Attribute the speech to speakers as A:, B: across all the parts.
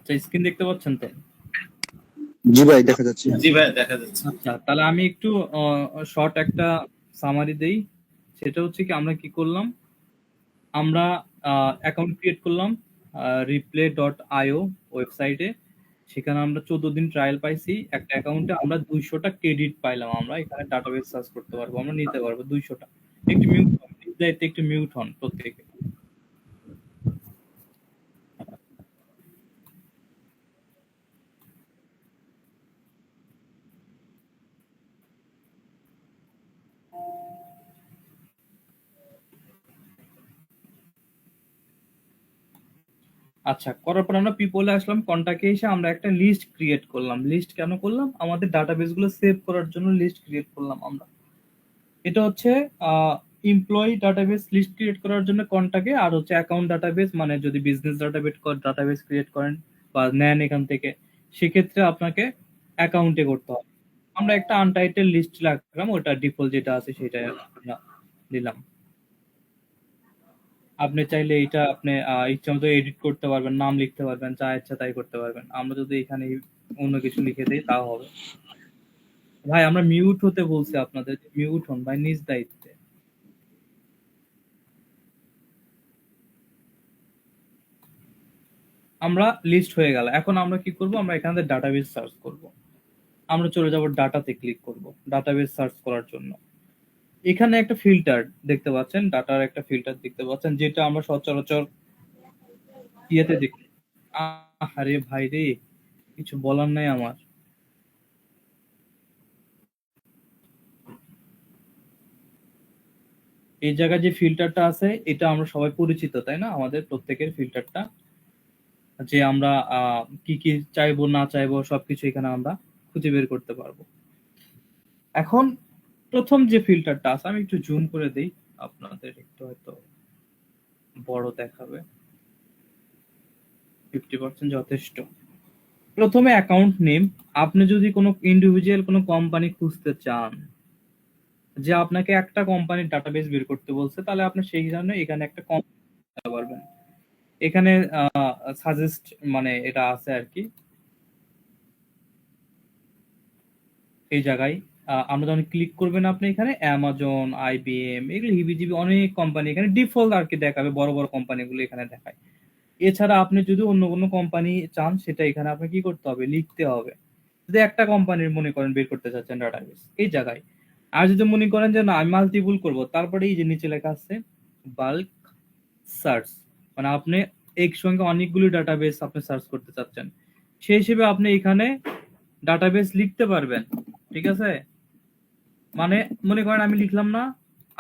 A: আচ্ছা, স্ক্রিন দেখতে পাচ্ছেন তো?
B: জি ভাই, দেখা যাচ্ছে।
C: জি ভাই, দেখা যাচ্ছে।
A: আচ্ছা, তাহলে আমি একটু শর্ট একটা সামারি দেই। সেটা হচ্ছে কি, আমরা কি করলাম, আমরা অ্যাকাউন্ট ক্রিয়েট করলাম replay.io ওয়েবসাইটে। সেখানে আমরা 14 দিন ট্রায়াল পাইছি। একটা অ্যাকাউন্টে আমরা 200টা ক্রেডিট পাইলাম। আমরা এখানে ডাটাবেস সার্চ করতে পারবো, আমরা নিতে পারবো 200টা। একটু মিউট হন, দায়িত্বে একটু মিউট হন প্রত্যেকে। আচ্ছা, করার পর আমরা পিপলে আসলাম, কন্টাক্টে এসে আমরা একটা লিস্ট ক্রিয়েট করলাম। লিস্ট কেন করলাম? আমাদের ডাটাবেস গুলো সেভ করার জন্য লিস্ট ক্রিয়েট করলাম আমরা। এটা হচ্ছে এমপ্লয়ি ডাটাবেস লিস্ট ক্রিয়েট করার জন্য কন্টাক্টে, আর হচ্ছে অ্যাকাউন্ট ডাটাবেস মানে যদি বিজনেস ডাটাবেস ক্রিয়েট করেন বা নেন এখান থেকে, সেক্ষেত্রে আপনাকে অ্যাকাউন্টে করতে হবে। আমরা একটা আনটাইটেল লিস্ট রাখলাম, ওটা ডিফল্ট যেটা আছে সেটা আমরা দিলাম। আপনি চাইলে এটা আপনি ইচ্ছা মতো এডিট করতে পারবেন, নাম লিখতে পারবেন, যা ইচ্ছা তাই করতে পারবেন। আমরা যদি এখানে অন্য কিছু লিখে দিই তাও হবে। ভাই, আমরা মিউট হতে বলছি আপনাদের, মিউট হন ভাই নিজ দায়িত্বে। আমরা লিস্ট হয়ে গেল। এখন আমরা কি করব, আমরা এখানে ডাটাবেস সার্চ করব। আমরা চলে যাব ডাটাতে, ক্লিক করব ডাটাবেস সার্চ করার জন্য। এখানে একটা ফিল্টার দেখতে পাচ্ছেন, ডাটার একটা ফিল্টার দেখতে পাচ্ছেন, যেটা আমরা সচরাচর ইয়েতে দেখি। আরে ভাই রে, কিছু বলার নাই আমার। এই জায়গায় যে ফিল্টারটা আছে, এটা আমরা সবাই পরিচিত, তাই না? আমাদের প্রত্যেকের ফিল্টারটা, যে আমরা কি কি চাইবো না চাইবো সবকিছু এখানে আমরা খুঁজে বের করতে পারবো। এখন প্রথম যে ফিল্টারটা আছে, আমি একটু জুম করে দেই, আপনাদের একটু হয়তো বড় দেখাবে। 50% যথেষ্ট। প্রথমে অ্যাকাউন্ট নেম। আপনি যদি কোনো ইন্ডিভিজুয়াল কোনো কোম্পানি খুঁজতে চান, যে আপনাকে একটা কোম্পানির ডাটাবেস বের করতে বলছে, তাহলে আপনি সেই জন্য এখানে একটা কোম্পানি দিতে পারবেন। এখানে সাজেস্ট মানে এটা আছে আর কি। এই জায়গায় আমরা যখন ক্লিক করবেন, আপনি এখানে অ্যামাজন, আইবিএম, এগুলো হিবিজিবি অনেক কোম্পানি এখানে ডিফল্ট আর কি দেখাবে, বড় বড় কোম্পানিগুলো এখানে দেখায়। এছাড়া আপনি যদি অন্য কোনো কোম্পানি চান, সেটা এখানে আপনি কি করতে হবে, লিখতে হবে। যদি একটা কোম্পানির মনে করেন বের করতে চাচ্ছেন ডাটাবেস, এই জায়গায়। আর যদি মনে করেন যে না আমি মাল্টিপুল করব, তারপরে এই যে নিচে লেখা আছে বাল্ক সার্চ, মানে আপনি একসঙ্গে অনেকগুলো ডাটাবেস আপনি সার্চ করতে চাচ্ছেন, সেই হিসেবে আপনি এখানে ডাটাবেস লিখতে পারবেন। ঠিক আছে? মানে মনে করেন আমি লিখলাম না,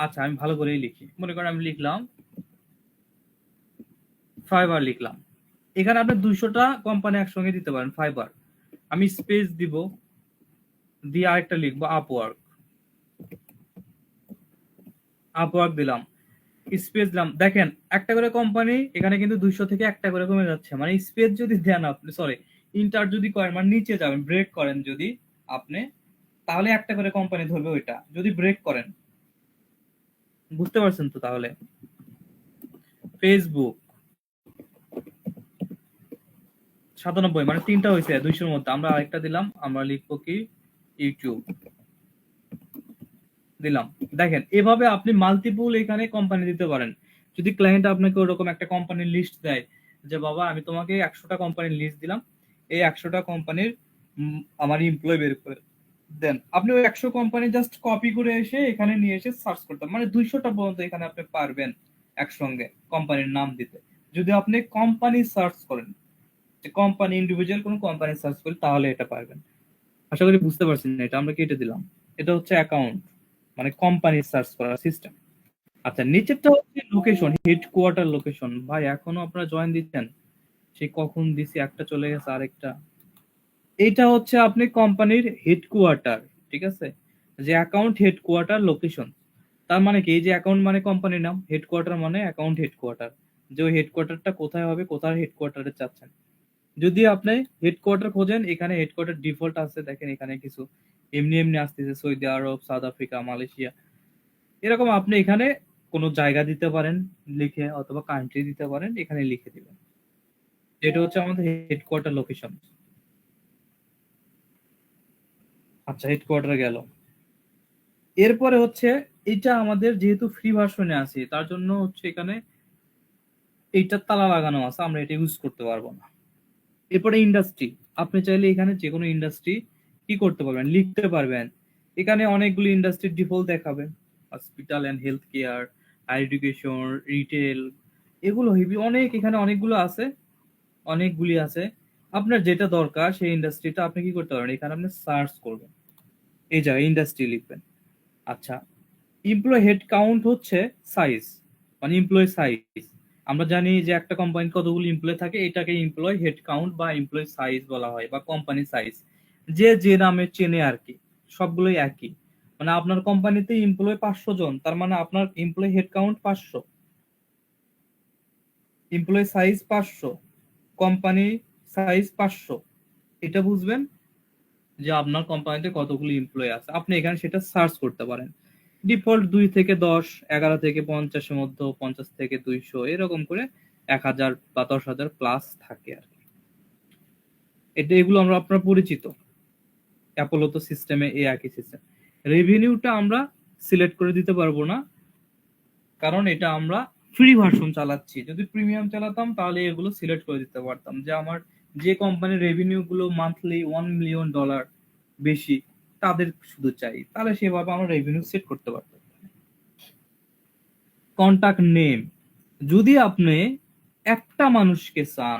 A: আচ্ছা আমি ভালো করেই লিখি, মনে করেন আমি লিখলাম ফাইবার, লিখলাম। এখানে আপনি 200টা কোম্পানি একসঙ্গে দিতে পারেন ফাইবার। আমি স্পেস দিব, দিয়ে আরেকটা লিখবো আপওয়ার্ক। আপওয়ার্ক দিলাম, স্পেস দিলাম। দেখেন একটা করে কোম্পানি এখানে কিন্তু 200 থেকে একটা করে কমে যাচ্ছে। মানে স্পেস যদি দেন আপনি, সরি ইন্টার যদি করেন, মানে নিচে যাবেন, ব্রেক করেন যদি আপনি, তাহলে একটা করে কোম্পানি ধরবে ওইটা, যদি ব্রেক করেন। বুঝতে পারছেন তো? তাহলে ফেসবুক 97, মানে 3টা হয়েছে 200-র মধ্যে। আমরা আরেকটা দিলাম, আমরা লিখবো কি ইউটিউব দিলাম। দেখেন এভাবে আপনি মাল্টিপল এখানে কোম্পানি দিতে পারেন। যদি ক্লায়েন্ট আপনাকে ওরকম একটা কোম্পানির লিস্ট দেয়, যে বাবা আমি তোমাকে 100টা কোম্পানির লিস্ট দিলাম, এই 100টা কোম্পানির আমার এমপ্লয় বের করে দেন, আপনি ওই 100 কোম্পানি জাস্ট কপি করে এসে এখানে নিয়ে এসে সার্চ করতে, মানে 200টা পর্যন্ত এখানে আপনি পারবেন একসঙ্গে কোম্পানির নাম দিতে। যদি আপনি কোম্পানি সার্চ করেন, যে কোম্পানি ইন্ডিভিজুয়াল কোন কোম্পানি সার্চ করি, তাহলে এটা পারবেন। আশা করি বুঝতে পারছেন। এটা আমরা কেটে দিলাম। এটা হচ্ছে অ্যাকাউন্ট, মানে কোম্পানি সার্চ করার সিস্টেম। আচ্ছা, নিচেরটা হচ্ছে লোকেশন, হেডকোয়ার্টার লোকেশন। ভাই এখনো আপনারা জয়েন দিচ্ছেন? সেই কখন দিছি, একটা চলে গেছে আরেকটা। এইটা হচ্ছে আপনি কোম্পানির হেডকোয়ার্টার, ঠিক আছে? যে অ্যাকাউন্ট হেডকোয়ার্টার লোকেশন, তার মানে কি, এই যে অ্যাকাউন্ট মানে কোম্পানির নাম, হেডকোয়ার্টার মানে অ্যাকাউন্ট হেডকোয়ার্টার, যে ওই হেডকোয়ার্টারটা কোথায় হবে, কোথায় হেডকোয়ার্টারে চাচ্ছেন। যদি আপনি হেডকোয়ার্টার খোঁজেন, এখানে হেডকোয়ার্টার ডিফল্ট আছে, দেখেন এখানে কিছু এমনি এমনি আসতেছে, সৌদি আরব, সাউথ আফ্রিকা, মালয়েশিয়া, এরকম। আপনি এখানে কোনো জায়গা দিতে পারেন লিখে, অথবা কান্ট্রি দিতে পারেন, এখানে লিখে দিবেন। এটা হচ্ছে আমাদের হেডকোয়ার্টার লোকেশন। আচ্ছা, হেডকোয়ার্টারে গেল। এরপরে হচ্ছে এটা আমাদের যেহেতু ফ্রি ভার্সনে আছে তার জন্য হচ্ছে এখানে এইটা তালা লাগানো আছে, আমরা এটা ইউজ করতে পারবো না। এরপরে ইন্ডাস্ট্রি, আপনি চাইলে এখানে যে কোনো ইন্ডাস্ট্রি কি করতে পারবেন, লিখতে পারবেন। এখানে অনেকগুলি ইন্ডাস্ট্রির ডিফল্ট দেখাবে, hospital and health care, higher education, retail, এগুলো অনেক, এখানে অনেকগুলো আছে, অনেকগুলি আছে। আপনার যেটা দরকার সেই ইন্ডাস্ট্রিটা আপনি কি করতে পারবেন, এখানে আপনি সার্চ করবেন, এই জায়গায় ইন্ডাস্ট্রি লিখবেন। আচ্ছা, এমপ্লয় হেড কাউন্ট হচ্ছে সাইজ, মানে এমপ্লয় সাইজ। আমরা জানি যে একটা কোম্পানি কতগুলো এমপ্লয় থাকে, এটাকে এমপ্লয় হেড কাউন্ট বা এমপ্লয় সাইজ বলা হয়, বা কোম্পানি সাইজ, যে যে নামে চেনে আর কি, সবগুলোই একই। মানে আপনার কোম্পানিতে এমপ্লয় 500 জন, তার মানে আপনার employee head count 500, employee size 500, company size 500। এটা বুঝবেন যে আপনার কোম্পানিতে কতগুলো এমপ্লয় আছে, আপনি এখানে সেটা সার্চ করতে পারেন। ডিফল্ট 2 থেকে 10, 11 থেকে 50-এর মধ্যে, 50 থেকে 200, এরকম করে 1000 বা 10,000 প্লাস থাকে আর কি। এগুলো আমরা আপনার পরিচিত, অ্যাপোলো তো সিস্টেমে এই একই সিস্টেম। রেভিনিউটা আমরা সিলেক্ট করে দিতে পারবো না, কারণ এটা আমরা ফ্রি ভার্সন চালাচ্ছি। যদি প্রিমিয়াম চালাতাম তাহলে এগুলো সিলেক্ট করে দিতে পারতাম, যে আমার যে কোম্পানির রেভিনিউ গুলো মান্থলি $1 মিলিয়ন বেশি, তাদের শুধু চাই, তাহলে সেভাবে আমরা রেভিনিউ সেট করতে পারতাম। কন্টাক্ট নেম, যদি আপনি একটা মানুষকে চান,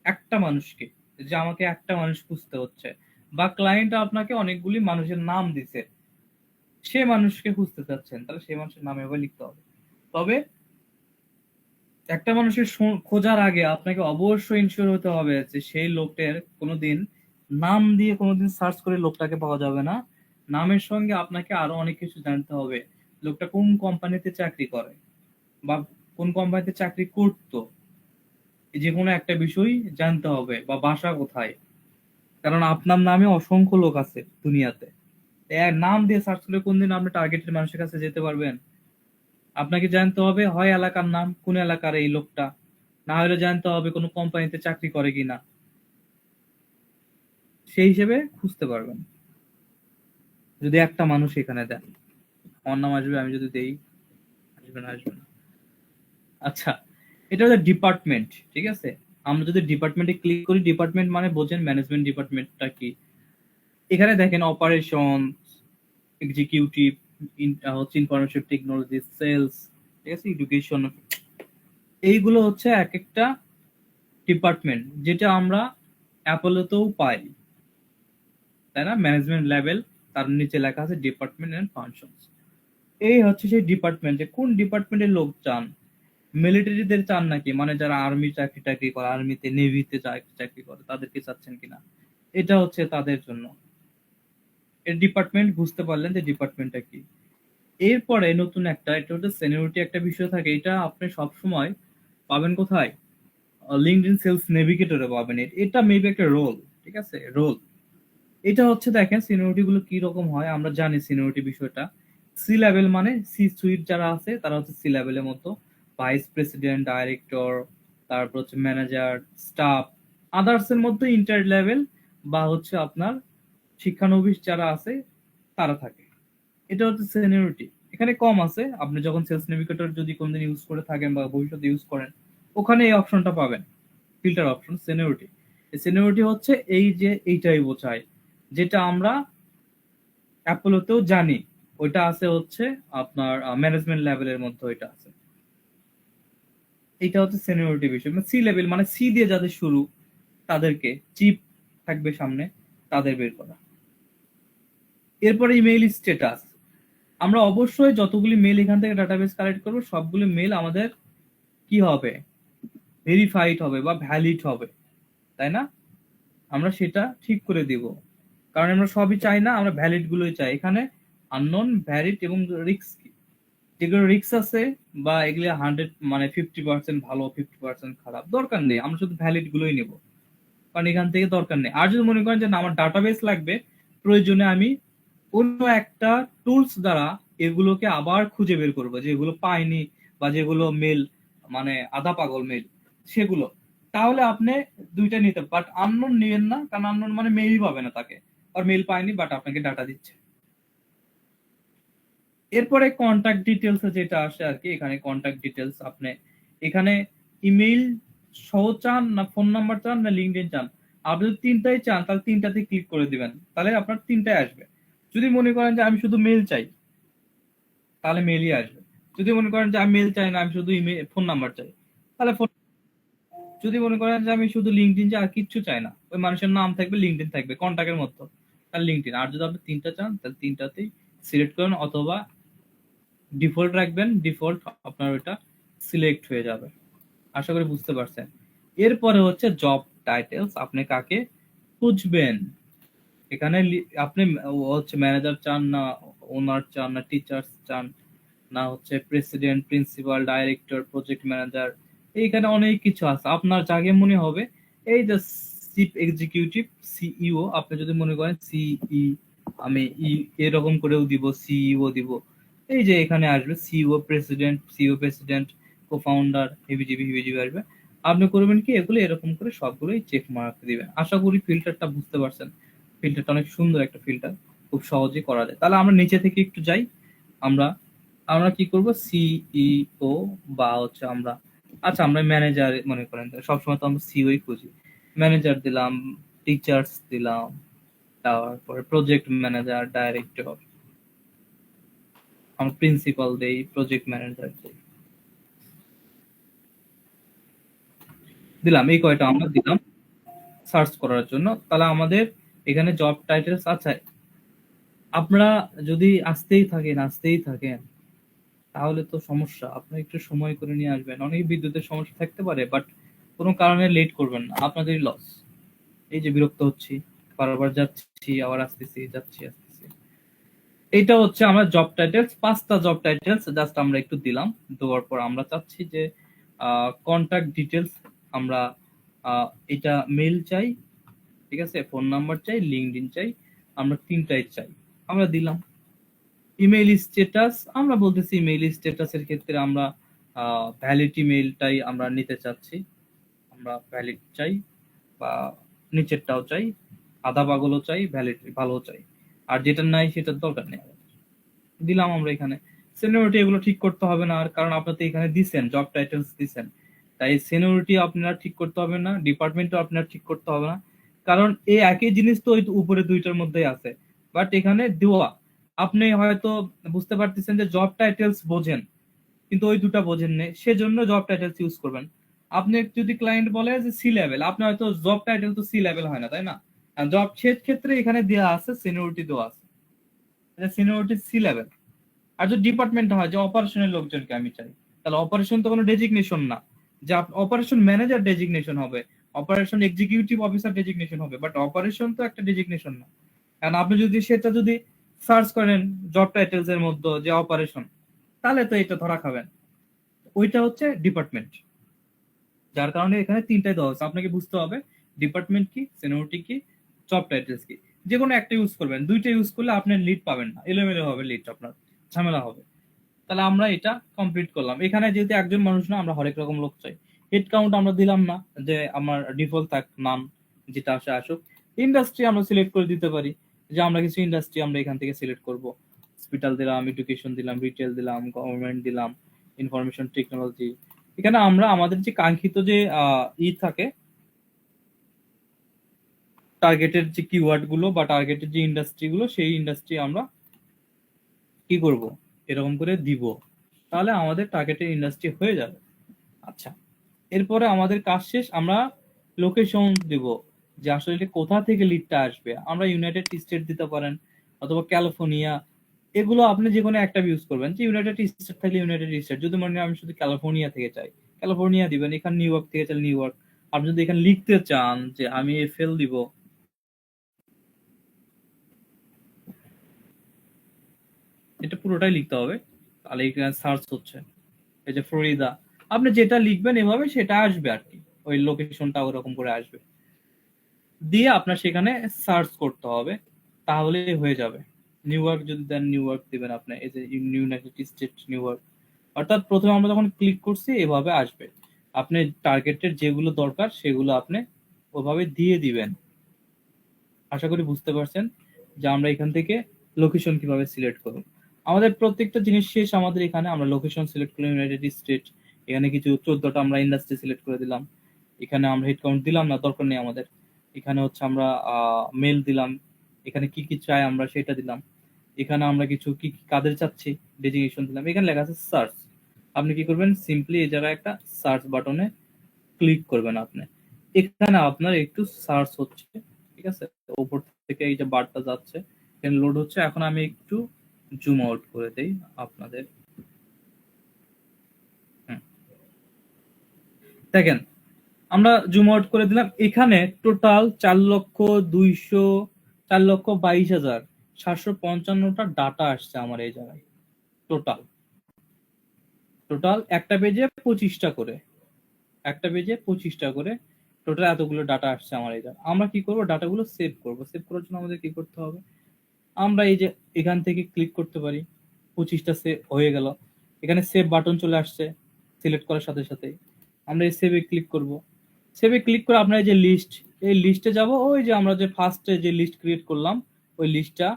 A: একটা মানুষকে, যে আমাকে একটা মানুষ খুঁজতে হচ্ছে, বা ক্লায়েন্ট আপনাকে অনেকগুলি মানুষের নাম দিছে, সে মানুষকে খুঁজতে চাচ্ছেন, তাহলে সেই মানুষের নাম এভাবে লিখতে হবে। তবে একটা মানুষের খোঁজার আগে আপনাকে অবশ্যই ইনশিওর হতে হবে যে সেই লোকটার কোনোদিন নাম দিয়ে কোনোদিন সার্চ করে লোকটাকে পাওয়া যাবে না। নামের সঙ্গে আপনাকে আরো অনেক কিছু জানতে হবে, লোকটা কোন কোম্পানিতে চাকরি করে বা কোন কোম্পানিতে চাকরি করতো, যে কোনো একটা বিষয় জানতে হবে, বা বাসা কোথায়। কারণ আপনার নামে অসংখ্য লোক আছে দুনিয়াতে, এর নাম দিয়ে সার্চ করে কোনদিন আপনি টার্গেটের মানুষের কাছে যেতে পারবেন? আপনাকে জানতে হবে হয় এলাকার নাম, কোন এলাকার এই লোকটা, না হলে জানতে হবে কোনো কোম্পানিতে চাকরি করে কিনা, সেই হিসেবে খুঁজতে পারবেন। যদি একটা মানুষ এখানে দেন, আমার নাম আসবে, আমি যদি দেই, আসবে না, আসবে না। আচ্ছা, এটা হচ্ছে ডিপার্টমেন্ট, ঠিক আছে। আমরা যদি ডিপার্টমেন্টে ক্লিক করি, ডিপার্টমেন্ট মানে বোঝেন ম্যানেজমেন্ট ডিপার্টমেন্টটা কি। এখানে দেখেন অপারেশন, এক্সিকিউটিভ, হচ্ছে ইনফরমেশন টেকনোলজি, সেলস, ঠিক আছে, এডুকেশন, এইগুলো হচ্ছে এক একটা ডিপার্টমেন্ট, যেটা আমরা অ্যাপোলোতেও পাই, তাই না? ম্যানেজমেন্ট লেভেল, তার নিচে লেখা আছে ডিপার্টমেন্ট এন্ড ফাংশনস। এই হচ্ছে সেই ডিপার্টমেন্ট, যে কোন ডিপার্টমেন্টের লোক চান। মিলিটারিদের চান নাকি, মানে যারা আর্মি চাকরি টাকরি করে, আর্মিতে নেভিতে চাকরি করে, তাদেরকে চাচ্ছেন কিনা, এটা হচ্ছে তাদের জন্য। এর ডিপার্টমেন্ট বুঝতে পারলেন যে ডিপার্টমেন্টটা কি। এরপরে নতুন একটা, এটা হচ্ছে সেনিয়রিটি একটা বিষয় থাকে, এটা আপনি সবসময় পাবেন কোথায়, লিঙ্কডইন সেলস নেভিগেটরে পাবেন। এটা মেবি একটা রোল, ঠিক আছে, রোল। এটা হচ্ছে দেখেন সিনিয়রিটি গুলো কি রকম হয়, আমরা জানি সিনিয়রিটি বিষয়টা। সি লেভেল মানে সি সুইট যারা আছে তারা হচ্ছে সি লেভেলের মতো, ভাইস প্রেসিডেন্ট, ডাইরেক্টর, তারপর হচ্ছে ম্যানেজার, স্টাফ, আদার্স এর মধ্যে ইন্টার লেভেল বা হচ্ছে আপনার শিক্ষানবিশ যারা আছে তারা থাকে। এটা হচ্ছে সিনিয়রিটি। এখানে কম আছে, আপনি যখন সেলস নেভিগেটর যদি কোনদিন ইউজ করে থাকেন বা ভবিষ্যতে ইউজ করেন, ওখানে এই অপশনটা পাবেন, ফিল্টার অপশন, সিনিয়রিটি। সিনিয়রিটি হচ্ছে এই যে এইটাই বোঝায়, যেটা আমরা অ্যাপোলোতেও জানি, ওইটা আছে হচ্ছে আপনার ম্যানেজমেন্ট লেভেলের মধ্যে ওইটা আছে। এইটা হচ্ছে সিনিয়রিটি বিষয়, মানে সি লেভেল মানে সি দিয়ে যাদের শুরু, তাদেরকে চিপ থাকবে সামনে, তাদের বের করা। এরপরে ইমেইল স্ট্যাটাস, আমরা অবশ্যই যতগুলি মেল এখান থেকে ডাটাবেস কালেক্ট করবো সবগুলি মেল আমাদের কি হবে, ভেরিফাইড হবে বা ভ্যালিড হবে, তাই না? আমরা সেটা ঠিক করে দিব, কারণ আমরা সবই চাই না, আমরা ভ্যালিড গুলোই চাই। এখানে আননোন, ভ্যালিড এবং রিস্ক, যেগুলো রিস্ক আছে বা এগুলো 100 মানে 50% ভালো, 50% খারাপ, দরকার নেই, আমরা শুধু ভ্যালিড গুলোই নেব, কারণ এখান থেকে দরকার নেই। আর যদি মনে করেন যে না আমার ডাটাবেস লাগবে, প্রয়োজনে আমি অন্য একটা টুলস দ্বারা এগুলোকে আবার খুঁজে বের করবো, যেগুলো পাইনি বা যেগুলো মেল মানে আধা পাগল মেল, সেগুলো তাহলে আপনি দুইটা নিতে, বাট আননোন নিবেন না, কারণ আননোন মানে মেইল পাবে না তাকে, আর মেইল পায়নি বাট আপনাকে ডাটা দিচ্ছে। এরপরে কন্ট্যাক্ট ডিটেলস যেটা আসে আর কি, এখানে কন্ট্যাক্ট ডিটেলস আপনি এখানে ইমেইল সহ চান না ফোন নাম্বার চান না লিঙ্কডইন চান। আপনি যদি তিনটাই চান তাহলে তিনটাতে ক্লিক করে দিবেন, তাহলে আপনার তিনটাই আসবে। যদি মনে করেন যে আমি শুধু মেইল চাই তাহলে মেইলই আসবে। যদি মনে করেন যে আমি মেইল চাই না, আমি শুধু ইমেল ফোন নাম্বার চাই, তাহলে ফোন। যদি মনে করেন যে আমি শুধু লিঙ্কডইন চাই আর কিচ্ছু চাই না, ওই মানুষের নাম থাকবে লিঙ্কডইন থাকবে কন্ট্যাক্টের মতো, তাহলে লিঙ্কডইন। আর যদি আপনি তিনটা চান তাহলে তিনটাতেই সিলেক্ট করেন, অথবা ডিফল্ট রাখবেন, ডিফল্ট আপনার ওটা সিলেক্ট হয়ে যাবে। আশা করি বুঝতে পারছেন। এরপরে হচ্ছে জব টাইটেলস, আপনি কাকে খুঁজবেন। এখানে আপনি হচ্ছে ম্যানেজার চান না ওনার চান না টিচার চান না হচ্ছে president principal director project manager, এইখানে অনেক কিছু আছে আপনার যাকে মনে হবে। এই যে চিফ এক্সিকিউটিভ সিইও, আপনি যদি মনে করেন সিই আমি এরকম করেও দিব, সিইও দিব। এই যে এখানে আসবে সিইও প্রেসিডেন্ট কো ফাউন্ডার হিবিজিবি হিবিজিবি আসবে। আপনি করবেন কি এগুলো এরকম করে সবগুলোই চেক মার্ক দিবেন। আশা করি ফিল্টারটা বুঝতে পারছেন। ফিল্টারটা অনেক সুন্দর একটা ফিল্টার, খুব সহজেই করা যায়। তাহলে আমরা নিচে থেকে একটু যাই। আমরা আমরা কি করব, সিইও বা হচ্ছে আমরা, আচ্ছা আমরা ম্যানেজার মনে করেন, সবসময় তো আমরা সিইওই খুঁজি। ম্যানেজার দিলাম, টিচার্স দিলাম, তারপরে প্রজেক্ট ম্যানেজার ডাইরেক্টর, আমরা প্রিন্সিপাল দেই, প্রজেক্ট ম্যানেজার দেই, দিলাম। এই কয়টা আমরা দিলাম সার্চ করার জন্য। তাহলে আমাদের এখানে জব টাইটেলস আছে। আপনারা যদি আসতেই থাকেন তাহলে তো সমস্যা। আপনি একটু সময় করে নিয়ে আসবেন। অনেক বিদ্যুতের সমস্যা থাকতে পারে, বাট কোনো কারণে লেট করবেন না, আপনাদেরই লস। এই যে বিরক্ত হচ্ছি, বারবার যাচ্ছি আবার আসতেছি, যাচ্ছি আসতেছি। এইটা হচ্ছে আমরা জব টাইটেলস, 5টা জব টাইটেলস জাস্ট আমরা একটু দিলাম। দেওয়ার পর আমরা চাচ্ছি যে কন্টাক্ট ডিটেলস আমরা এটা মেইল চাই, ঠিক আছে, ফোন নাম্বার চাই, লিঙ্কডইন চাই, আমরা তিনটাই চাই, আমরা দিলাম। ইমেইল স্ট্যাটাস আমরা বলতেছি, ইমেইল স্ট্যাটাসের ক্ষেত্রে আমরা ভ্যালিড ইমেইলটাই আমরা নিতে চাচ্ছি, আমরা ভ্যালিড চাই, বা নিচেরটাও চাই, আধা পাগলও চাই, ভ্যালিড ভালো চাই। আর যেটা নাই সেটার দরকার নেই। দিলাম আমরা এখানে। সেনিয়রিটি এগুলো ঠিক করতে হবে না, আর কারণ আপনার তো এখানে দিছেন জব টাইটেলস দিছেন, তাই সেনিয়রিটি আপনারা ঠিক করতে হবে না, ডিপার্টমেন্টও আপনারা ঠিক করতে হবে না, কারণ এই একই জিনিস তো ওই উপরে দুইটার মধ্যেই আছে। বাট এখানে দেওয়া, আপনি হয়তো বুঝতে পারতেছেন যে জব টাইটেলস বোঝেন কিন্তু ওই দুটা বোঝেন নেই, সেজন্য জব টাইটেলস ইউজ করবেন। আপনি যদি ক্লায়েন্ট বলে যে সি লেভেল, আপনি হয়তো জব টাইটেল তো সি লেভেল হয় না, তাই না? জব ক্ষেত্রে এখানে দেওয়া আছে সিনিয়রিটি দেওয়া আছে, সিনিয়রিটি সি লেভেল। আর যদি ডিপার্টমেন্ট হয় যে অপারেশনের লোকজনকে আমি চাই, তাহলে অপারেশন তো কোনো ডেজিগনেশন না যে অপারেশন ম্যানেজার ডেজিগনেশন হবে, অপারেশন এক্সিকিউটিভ অফিসার ডেজিগনেশন হবে, বাট অপারেশন তো একটা ডেজিগনেশন না। কারণ আপনি যদি সেটা যদি সার্চ করেন জব টাইটেলস এর মধ্যে যে অপারেশন, তাহলে তো এটা ধরা খাবেন। ওইটা হচ্ছে ডিপার্টমেন্ট, যার কারণে এখানে তিনটাই দেওয়া হচ্ছে। আপনাকে বুঝতে হবে ডিপার্টমেন্ট কি, সিনিয়রিটি কি, জব টাইটেলস কি। যে কোনো একটা ইউজ করবেন, দুইটা ইউজ করলে আপনি লিড পাবেন না, এলোমেলো হবে লিড, আপনার ঝামেলা হবে। তাহলে আমরা এটা কমপ্লিট করলাম। এখানে যেহেতু একজন মানুষ না, আমরা হরেক রকম লোক চাই। হেড কাউন্ট আমরা দিলাম না, যে আমার ডিফল্ট থাক নাম, যেটা আসে আসুক। ইন্ডাস্ট্রি আমরা সিলেক্ট করে দিতে পারি, যে আমরা কিছু ইন্ডাস্ট্রি আমরা এখান থেকে সিলেক্ট করব। হসপিটাল দিলাম, এডুকেশন দিলাম, রিটেল দিলাম, গভর্নমেন্ট দিলাম, ইনফরমেশন টেকনোলজি। এখানে আমরা আমাদের যে কাঙ্ক্ষিত যে থাকে টার্গেটের যে কিওয়ার্ড গুলো বা টার্গেটের যে ইন্ডাস্ট্রি গুলো, সেই ইন্ডাস্ট্রি আমরা কি করব, এরকম করে দিব, তাহলে আমাদের টার্গেটের ইন্ডাস্ট্রি হয়ে যাবে। আচ্ছা, এরপরে আমাদের কাজ শেষ। আমরা লোকেশন দেব, যে আসলে এটা কোথা থেকে লিডটা আসবে। আমরা ইউনাইটেড স্টেট দিতে পারেন অথবা ক্যালিফোর্নিয়া, এগুলো আপনি যে কোনো একটা ইউজ করবেন। যে ইউনাইটেড স্টেট থাকলে ইউনাইটেড স্টেট, যদি মনে হয় আমি শুধু ক্যালিফোর্নিয়া থেকে চাই ক্যালিফোর্নিয়া দিবেন। এখানে নিউ ইয়র্ক থেকে চাইলে নিউ ইয়র্ক। আপনি যদি এখানে লিখতে চান যে আমি এফএল দিব, এটা পুরোটাই লিখতে হবে, তাহলে এখানে সার্চ হচ্ছে এই যে ফ্লোরিডা। আপনি যেটা লিখবেন এভাবে সেটা আসবে আর কি, ওই লোকেশনটা ওরকম করে আসবে, দিয়ে আপনার সেখানে সার্চ করতে হবে, তাহলে হয়ে যাবে। নিউ ইয়র্ক যদি দেন নিউ ইয়র্ক দিবেন আপনি, এই যে ইউনাইটেড স্টেট নিউ ইয়র্ক। অর্থাৎ প্রথমে আমরা যখন ক্লিক করছি এভাবে আসবে। আপনি টার্গেটের যেগুলো দরকার সেগুলো আপনি ওভাবে দিয়ে দিবেন। আশা করি বুঝতে পারছেন যে আমরা এখান থেকে লোকেশন কিভাবে সিলেক্ট করব। আমাদের প্রত্যেকটা জিনিস শেষ আমাদের এখানে আমরা লোকেশন সিলেক্ট করলাম ইউনাইটেড স্টেট, এখানে কিছু 14টা আমরা ইন্ডাস্ট্রি সিলেক্ট করে দিলাম, এখানে আমরা হেড কাউন্ট দিলাম না, দরকার নেই আমাদের। এখানে হচ্ছে আমরা মেল দিলাম, এখানে কি কি চাই আমরা সেটা দিলাম, এখানে আমরা কিছু কি কি কাদের চাচ্ছি ডেজিগনেশন দিলাম, এখানে লেখা আছে সার্চ। আপনি কি করবেন, সিম্পলি এই জায়গায় একটা সার্চ বাটনে ক্লিক করবেন। আপনি এখানে আপনার একটু সার্চ হচ্ছে, ঠিক আছে, উপর থেকে এই যে বারটা যাচ্ছে এখানে লোড হচ্ছে। এখন আমি একটু জুম আউট করে দেই আপনাদের। দেখেন আমরা জুম আউট করে দিলাম, এখানে টোটাল 4,22,755টা ডাটা আসছে আমার এই জায়গায়। টোটাল একটা পেজে 25টা করে, টোটাল এতগুলো ডাটা আসছে আমার এই জায়গায়। আমরা কি করব, ডাটাগুলো সেভ করব। সেভ করার জন্য আমাদের কি করতে হবে, আমরা এই যে এখান থেকে ক্লিক করতে পারি, 25টা সেভ হয়ে গেল। এখানে সেভ বাটন চলে আসছে, সিলেক্ট করার সাথে সাথে আমরা এই সেভে ক্লিক করব। সেভে ক্লিক করে আপনার এই যে লিস্ট, এই লিস্টে যাব, ওই যে আমরা যে ফার্স্টে যে লিস্ট ক্রিয়েট করলাম ওই লিস্টটা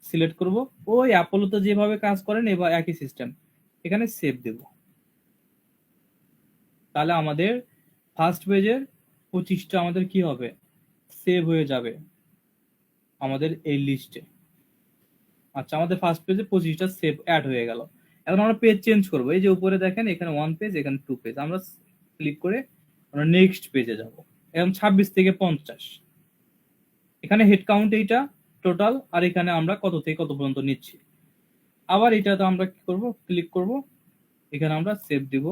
A: সিলেক্ট করব। ওই অ্যাপোলোতে যেভাবে কাজ করেন এবার একই সিস্টেম, এখানে সেভ দেব। তাহলে আমাদের ফার্স্ট পেজের 25টা আমাদের কি হবে, সেভ হয়ে যাবে আমাদের এই লিস্টে। আচ্ছা, আমাদের ফার্স্ট পেজে 25টা সেভ অ্যাড হয়ে গেল। এখন আমরা পেজ চেঞ্জ করব। এই যে উপরে দেখেন এখানে 1 পেজ, এখানে 2 পেজ, আমরা ক্লিক করে আমরা নেক্সট পেজে যাব। এখন 26 থেকে 50, এখানে হেড কাউন্ট এইটা টোটাল, আর এখানে আমরা কত থেকে কত পর্যন্ত নিচ্ছি। আবার এটাতে আমরা কি করব, ক্লিক করব, এখানে আমরা সেভ দিব,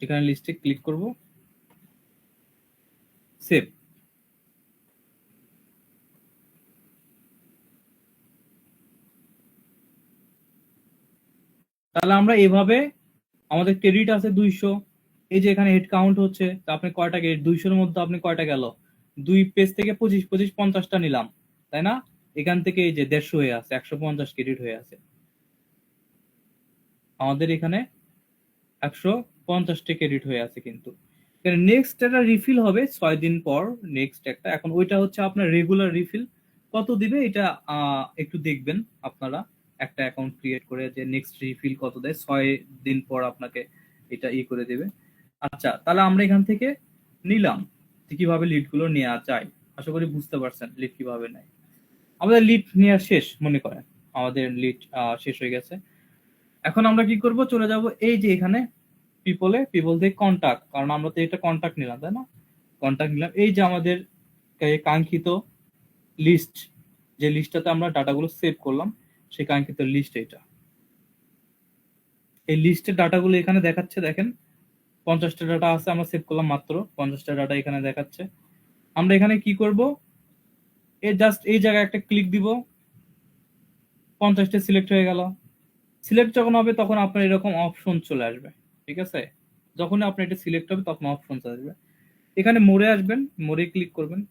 A: এখানে লিস্টে ক্লিক করব, সেভ। তাহলে আমরা এভাবে, আমাদের ক্রেডিট আছে 200, এই যে এখানে হেড কাউন্ট হচ্ছে, তা আপনি কয়টা ক্রেডিট, 200-এর মধ্যে আপনি কয়টা গেল, 2 পেজ থেকে 25 25 50টা নিলাম, তাই না? এখান থেকে এই যে 150 হয়ে আছে, 150 ক্রেডিট হয়ে আছে আমাদের এখানে, 150টা ক্রেডিট হয়ে আছে। কিন্তু নেক্সট একটা রিফিল হবে 6 দিন পর, নেক্সট একটা। এখন ওইটা হচ্ছে আপনার রেগুলার রিফিল কত দিবে এটা একটু দেখবেন আপনারা একটা অ্যাকাউন্ট ক্রিয়েট করে, যে নেক্সট রিফিল কত দেয় 6 দিন পর আপনাকে এটা করে দেবে। আচ্ছা, তাহলে আমরা এখান থেকে নিলাম যে কিভাবে লিড গুলো নেওয়া যায়। আশা করি বুঝতে পারছেন লিড কিভাবে নেয়। আমাদের লিড নেওয়া শেষ, মনে করেন আমাদের লিড শেষ হয়ে গেছে। এখন আমরা কি করব, চলে যাব এই যে এখানে পিপল থেকে কন্টাক্ট, কারণ আমরা তো এটা কন্টাক্ট নিলাম, তাই না? কন্টাক্ট নিলাম, এই যে আমাদের কাঙ্ক্ষিত লিস্ট, যে লিস্টটাতে আমরা ডাটাগুলো সেভ করলাম, সেই কাঙ্ক্ষিত লিস্ট এটা। এই লিস্টের ডাটাগুলো এখানে দেখাচ্ছে, দেখেন 50টা ডাটা আছে, আমরা সেভ করলাম মাত্র 50টা ডাটা এখানে দেখাচ্ছে। আমরা এখানে কি করব, জাস্ট এই জায়গায় একটা ক্লিক দিব, 50টা সিলেক্ট হয়ে গেল। সিলেক্ট যখন হবে তখন আপনার এরকম অপশন চলে আসবে, ঠিক আছে? যখন আপনি এটা সিলেক্ট হবে তখন অপশন চলে আসবে, এখানে মোড়ে আসবেন, মোড়ে ক্লিক করবেন,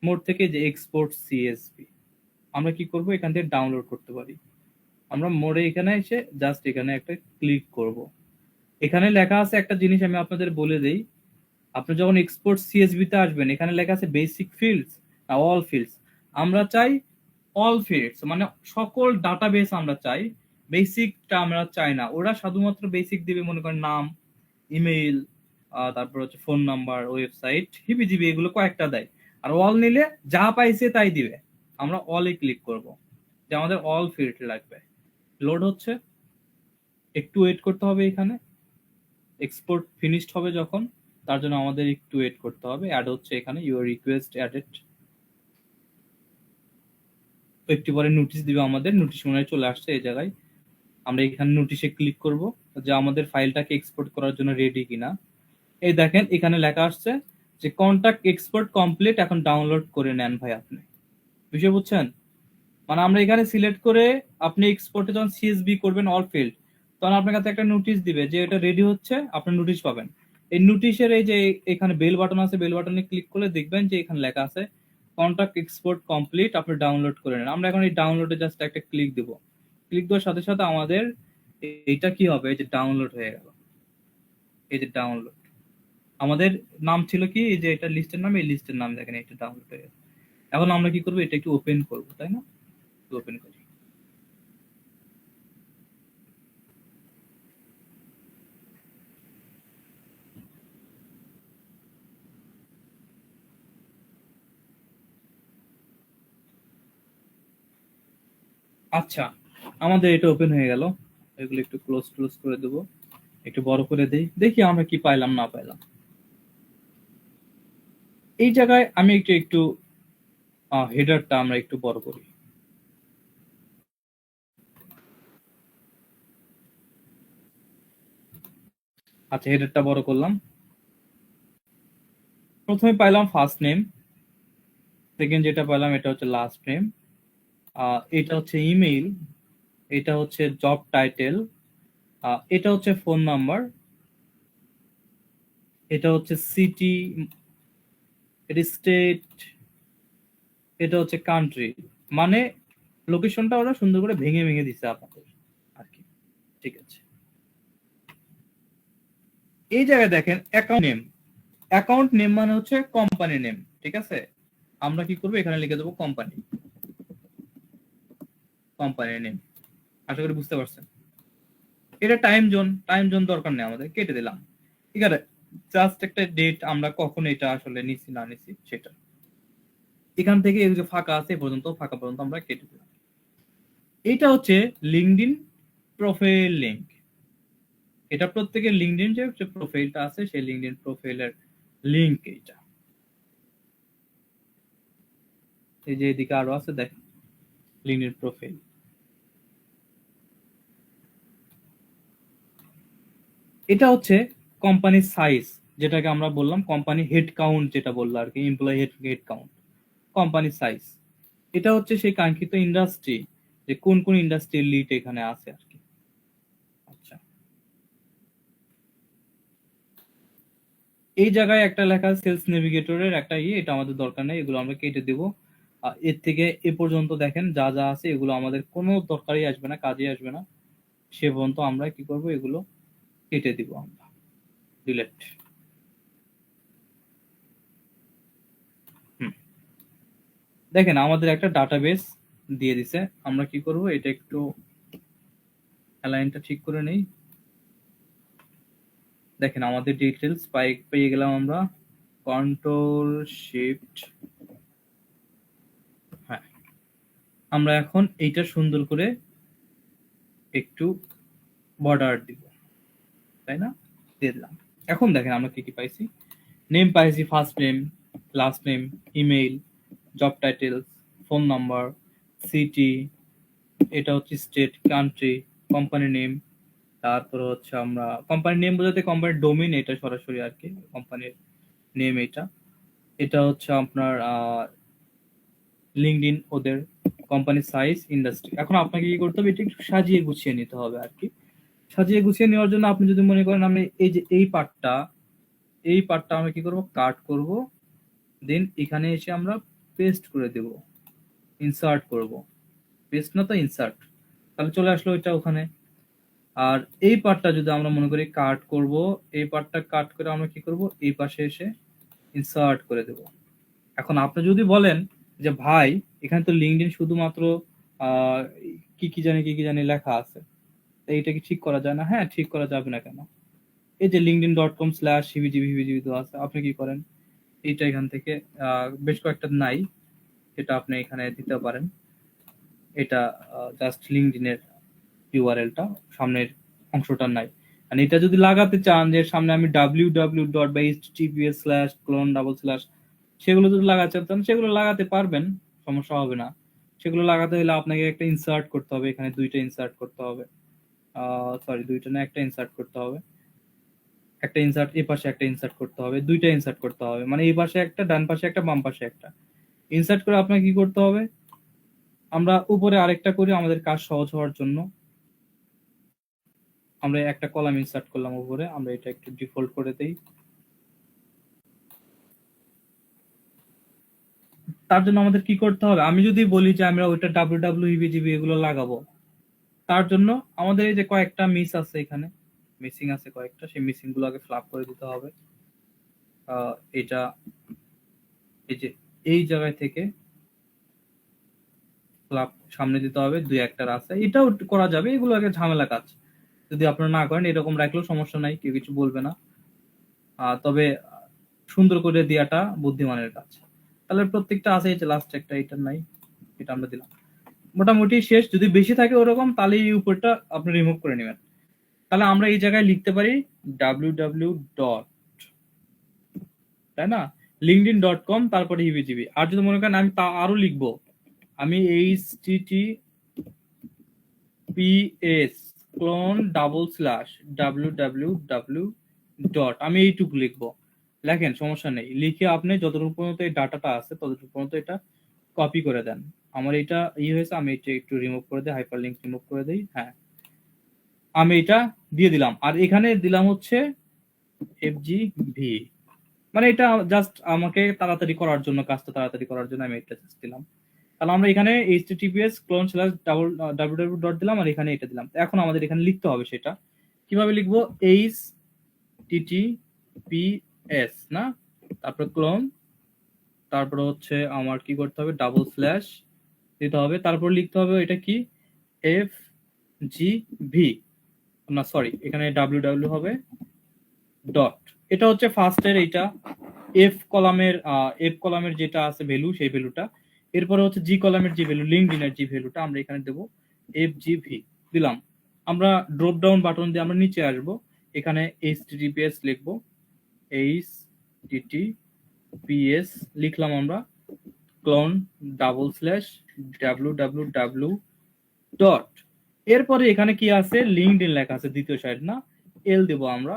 A: মোড় থেকে যে এক্সপোর্ট সিএসভি আমরা কি করব, এখান থেকে ডাউনলোড করতে পারি। আমরা মোড়ে এখানে এসে জাস্ট এখানে একটা ক্লিক করব। এখানে লেখা আছে একটা জিনিস আমি আপনাদের বলে দেই, আপনি যখন এক্সপোর্ট সিএসভি তে আসবেন এখানে লেখা আছে বেসিক ফিল্ডস না অল ফিল্ডস। আমরা চাই অল ফিল্ডস, মানে সকল ডাটাবেস আমরা চাই, বেসিকটা আমরা চাই না। ওরা শুধুমাত্র বেসিক দিবে, মনে করেন নাম, ইমেইল, তারপর হচ্ছে ফোন নাম্বার, ওয়েবসাইট, হিবিজিবি এগুলো কয়েকটা দেয়। আর অল নিলে যা পাইছে তাই দিবে। আমরা অলে ক্লিক করব, যে আমাদের অল ফিল্ড লাগবে। লোড হচ্ছে, একটু ওয়েট করতে হবে, এখানে এক্সপোর্ট ফিনিশড হবে যখন, তার জন্য আমাদের একটু ওয়েট করতে হবে। অ্যাড হচ্ছে এখানে ইউর রিকোয়েস্ট অ্যাডেড, একটু পরে নোটিশ দিবে আমাদের, নোটিশ মনে হয় চলে আসছে এই জায়গায়। আমরা এখানে নোটিশে ক্লিক করব যে আমাদের ফাইলটাকে এক্সপোর্ট করার জন্য রেডি কিনা। এই দেখেন এখানে লেখা আসছে যে কন্টাক্ট এক্সপোর্ট কমপ্লিট, এখন ডাউনলোড করে নেন ভাই আপনি। বুঝে বুঝছেন? মানে আমরা এখানে সিলেক্ট করে আপনি এক্সপোর্টে যখন সিএসবি করবেন অল ফিল্ড, তখন আপনার কাছে একটা নোটিশ দিবে যে এটা রেডি হচ্ছে, আপনি নোটিশ পাবেন। এই নোটিশের এই যে এখানে বেল বাটন আছে, বেল বাটনে ক্লিক করলে দেখবেন যে এখানে লেখা আছে কন্টাক্ট এক্সপোর্ট কমপ্লিট, আপনি ডাউনলোড করে নেন। আমরা এখন এই ডাউনলোডে জাস্ট একটা ক্লিক দিব, ক্লিক দেওয়ার সাথে সাথে আমাদের এইটা কি হবে, যে ডাউনলোড হয়ে গেল। এই যে ডাউনলোড, আমাদের নাম ছিল কি, এই যে এটা লিস্টের নাম, এই লিস্টের নাম দেখেন এটা ডাউনলোড হয়ে গেছে। এখন আমরা কি করবো, এটা একটু ওপেন করবো, তাই না? ওপেন করি। আচ্ছা, আমাদের এটা ওপেন হয়ে গেল। এগুলো একটু ক্লোজ ক্লোজ করে দেবো, একটু বড় করে দেই, দেখি আমরা কি পাইলাম না পাইলাম। এই জায়গায় আমি একটু একটু হেডারটা আমরা একটু বড় করি। আচ্ছা, হেডারটা বড় করলাম। প্রথমে পাইলাম ফার্স্ট নেম, সেকেন্ড যেটা পাইলাম এটা হচ্ছে লাস্ট নেম, এটা হচ্ছে ইমেইল, এটা হচ্ছে জব টাইটেল, এটা হচ্ছে ফোন নাম্বার, এটা হচ্ছে সিটি, এটা স্টেট, এটা হচ্ছে কান্ট্রি। মানে লোকেশনটা ওরা সুন্দর করে ভেঙে ভেঙে দিচ্ছে আপনাদের আর কি। ঠিক আছে, এই জায়গায় দেখেন অ্যাকাউন্ট নেম, অ্যাকাউন্ট নেম মানে হচ্ছে কোম্পানি নেম। ঠিক আছে, আমরা কি করবো, এখানে লিখে দেবো কোম্পানি, কোম্পানি নেম। আশা করি বুঝতে পারছেন। এটা টাইম জোন, টাইম জোন দরকার নেই আমাদের, কেটে দিলাম। ঠিক আছে, জাস্ট একটা ডেট, আমরা কখন এটা আসলে নিছি না নিছি সেটা। এখান থেকে এই যে ফাঁকা আছে পর্যন্ত, ফাঁকা পর্যন্ত আমরা কেটে দিলাম। এটা হচ্ছে লিঙ্কডইন প্রোফাইল লিংক। এটা প্রত্যেকের লিঙ্কডইন যে প্রোফাইলটা আছে সেই লিঙ্কডইন প্রোফাইলের লিংক এইটা। এই যে এদিকে আরো আছে দেখেন লিঙ্কডইন প্রোফাইল। এটা হচ্ছে কোম্পানির সাইজ, যেটাকে আমরা বললাম কোম্পানি হেড কাউন্ট, যেটা বললো আর কি, এমপ্লয়ি হেড কাউন্ট, কোম্পানির সাইজ। এটা হচ্ছে সেই কাঙ্ক্ষিত ইন্ডাস্ট্রি, যে কোন কোন ইন্ডাস্ট্রির লিড এখানে আছে আর কি। আচ্ছা, এই জায়গায় একটা লেখা সেলস নেভিগেটরের একটা এটা আমাদের দরকার নেই, এগুলো আমরা কেটে দেবো। এর থেকে এ পর্যন্ত দেখেন যা যা আছে এগুলো আমাদের কোনো দরকারই আসবে না, কাজে আসবে না। সে পর্যন্ত আমরা কি করব, এগুলো কেটে দিব আমরা, ডিলেট। দেখেন আমাদের একটা ডাটাবেস দিয়ে দিছে। আমরা কি করব, এটা একটু অ্যালাইনটা ঠিক করে নেই। দেখেন আমাদের ডিটেলস পেয়ে গেলাম আমরা, কন্ট্রোল শিফট, হ্যাঁ। আমরা এখন এইটা সুন্দর করে একটু বর্ডার দিব, তাই না? দিয়ে দিলাম। এখন দেখেন আমরা কি কি পাইছি। নেম পাইছি, first name, last name, email, job titles, phone number, city, এটা হচ্ছে স্টেট, কান্ট্রি, কোম্পানি নেম, তারপর হচ্ছে আমরা কোম্পানি নেম বোঝাতে কোম্পানির ডোমেইন, এটা সরাসরি আর কি কোম্পানির নেম। এটা এটা হচ্ছে আপনার লিঙ্কডইন ওদের, কোম্পানির সাইজ, ইন্ডাস্ট্রি। এখন আপনাকে কি করতে হবে, এটা একটু সাজিয়ে গুছিয়ে নিতে হবে আর কি। সাজিয়ে গুছিয়ে নেওয়ার জন্য আপনি যদি মনে করেন আমি এই যে এই পার্টটা আমরা কি করব, কাট করব, দেন এখানে এসে আমরা পেস্ট করে দেব, ইনসার্ট করব, পেস্ট না তো ইনসার্ট, তাহলে চলে আসলো এটা ওখানে। আর এই পার্টটা যদি আমরা মনে করি কাট করব, এই পার্টটা কাট করে আমরা কি করব, এই পাশে এসে ইনসার্ট করে দেব। এখন আপনি যদি বলেন যে ভাই এখানে তো লিঙ্কডইন শুধুমাত্র আহ কি কি জানি লেখা আছে, এইটা কি ঠিক করা যায় না? হ্যাঁ, ঠিক করা যাবে না কেন? এই যে linkedin.com/cbgb তো আছে, আপনি কি করেন, এইটা এখান থেকে বেশ কয়েকটা নাই, এটা আপনি এখানে দিতে পারেন। এটা জাস্ট লিঙ্কডইনের ইউআরএলটা, সামনের অংশটা নাই। আর এটা যদি লাগাতে চান যে সামনে আমি www.https/clone/, সেগুলো যদি লাগাতে চান সেগুলো লাগাতে পারবেন, সমস্যা হবে না। সেগুলো লাগাতে হলে আপনাকে একটা ইনসার্ট করতে হবে, এখানে দুইটা ইনসার্ট করতে হবে, সরি দুইটা না, একটা ইনসার্ট করতে হবে। একটা ইনসার্ট এই পাশে, একটা ইনসার্ট করতে হবে, দুইটা ইনসার্ট করতে হবে, মানে এই পাশে একটা, ডান পাশে একটা, বাম পাশে একটা ইনসার্ট করে আপনাকে কি করতে হবে, আমরা উপরে আরেকটা করি আমাদের কাজ সহজ হওয়ার জন্য। আমরা একটা কলাম ইনসার্ট করলাম উপরে, আমরা এটা একটু ডিফল্ট করে দেই। তার জন্য আমাদের কি করতে হবে, আমি যদি বলি যে আমরা ওইটা www এগুলো লাগাবো, তার জন্য আমাদের এই যে কয়েকটা মিস আছে এখানে, মিসিং আছে কয়েকটা, সেই মিসিং গুলো আগে ফ্লাপ করে দিতে হবে। এটা এই যে এই জায়গায় থেকে ফ্লাপ সামনে দিতে হবে, দুই একটা রাস্তা, এটাও করা যাবে, এগুলো আগে ঝামেলা কাজ। যদি আপনারা না করেন এরকম রাখলেও সমস্যা নাই, কেউ কিছু বলবে না। তবে সুন্দর করে দেওয়াটা বুদ্ধিমানের কাজ। তাহলে প্রত্যেকটা আছে, এই যে লাস্ট একটা, এটা নাই, এটা আমরা দিলাম, মোটামুটি শেষ। যদি বেশি থাকে ওরকম তাহলে এই উপরটা আপনি রিমুভ করে নেবেন। তাহলে আমরা এই জায়গায় লিখতে পারি www ডট, তাই না, linkedin.com, তারপরে হিবিজিবি। আর যদি মনে করেন আমি তা আরো লিখবো, আমি https ক্লোন www ডট, আমি এইটুকু লিখবো। লেখেন, সমস্যা নেই, লিখে আপনি যতটুকু পর্যন্ত এই ডাটাটা আছে ততটুকু পর্যন্ত এটা কপি করে দেন। আমার এটা হয়েছে, আমি এটা একটু রিমুভ করে দিই, হাইপার লিঙ্ক রিমুভ করে দিই। হ্যাঁ, আমি এটা দিয়ে দিলাম, আর এখানে দিলাম হচ্ছে FGV, মানে এটা জাস্ট আমাকে তাড়াতাড়ি করার জন্য, কাজটা তাড়াতাড়ি করার জন্য আমি এটা জাস্ট দিলাম। তাহলে আমরা এখানে https www ডট দিলাম, আর এখানে এটা দিলাম। এখন আমাদের এখানে লিখতে হবে, সেটা কিভাবে লিখবো, https না, তারপর ক্লোন, তারপর হচ্ছে আমার কি করতে হবে, ডাবল স্ল্যাশ দিতে হবে, তারপর লিখতে হবে এটা কি, FGV, না সরি, এখানে www হবে ডট, এটা হচ্ছে ফার্স্টের, এইটা এফ কলামের যেটা আছে ভ্যালু, সেই ভ্যালুটা। এরপরে হচ্ছে জি কলামের যে ভ্যালু, লিঙ্কডইনের যে ভ্যালুটা, আমরা এখানে দেবো FGV দিলাম। আমরা ড্রপ ডাউন বাটন দিয়ে আমরা নিচে আসবো, এখানে https লিখবো, https লিখলাম আমরা, clone double slash www dot, এরপরে এখানে কি আছে, লিঙ্কডইন লেখা আছে দ্বিতীয় সাইড না, এল দেবো আমরা।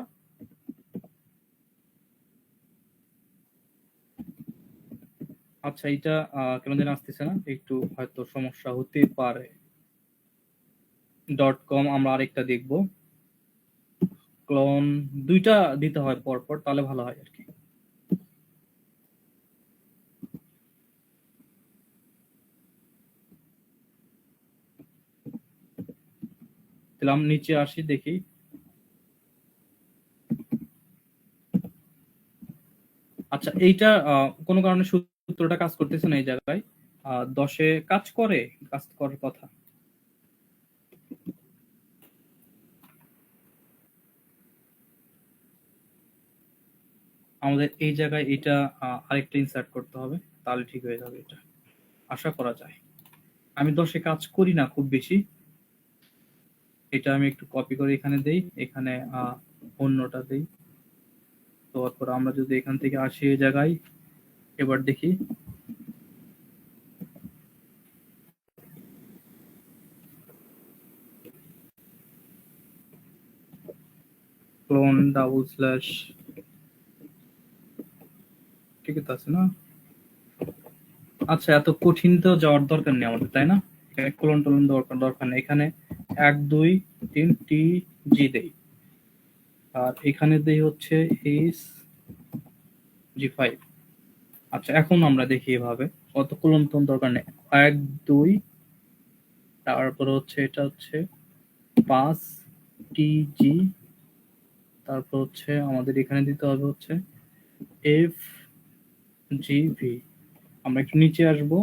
A: আচ্ছা, এটা কেন যেন আসতেছে না, একটু হয়তো সমস্যা হতে পারে। .com আমরা আরেকটা দেখবো, ক্লোন, দুইটা দিতে হয় পরপর, তাহলে ভালো হয় আর কি। দিলাম, নিচে আসি দেখি। আচ্ছা, এইটা কোনো কারণে সূত্রটা কাজ করতেছে না এই জায়গায়, 10-এ কাজ করার কথা। আমাদের এই জায়গায় এটা আরেকটা ইনসার্ট করতে হবে, তাহলে ঠিক হয়ে যাবে, এটা আশা করা যায়। আমি 10-এ কাজ করি না খুব বেশি, এটা আমি একটু কপি করে এখানে দেই, এখানে অন্যটা দেই। তো তারপর আমরা যদি এখান থেকে আসি এই জায়গায়, এবার দেখি ক্লোন ডাবল স্ল্যাশ, ঠিক আছে না? আচ্ছা, এত কঠিন তো যাওয়ার দরকার নেই আমাদের, তাই না? এখানে কোলন টোলন দরকার নেই, এখানে 1 2 3 টি জি দেই, আর এখানে দেই হচ্ছে G5। আচ্ছা, এখন আমরা দেখি এভাবে, অত কোলন টোলন দরকার নেই, 1 2, তারপর হচ্ছে এটা হচ্ছে 5 TG, তারপর হচ্ছে আমাদের এখানে দিতে হবে হচ্ছে FGV। আমরা একটু নিচে আসবো,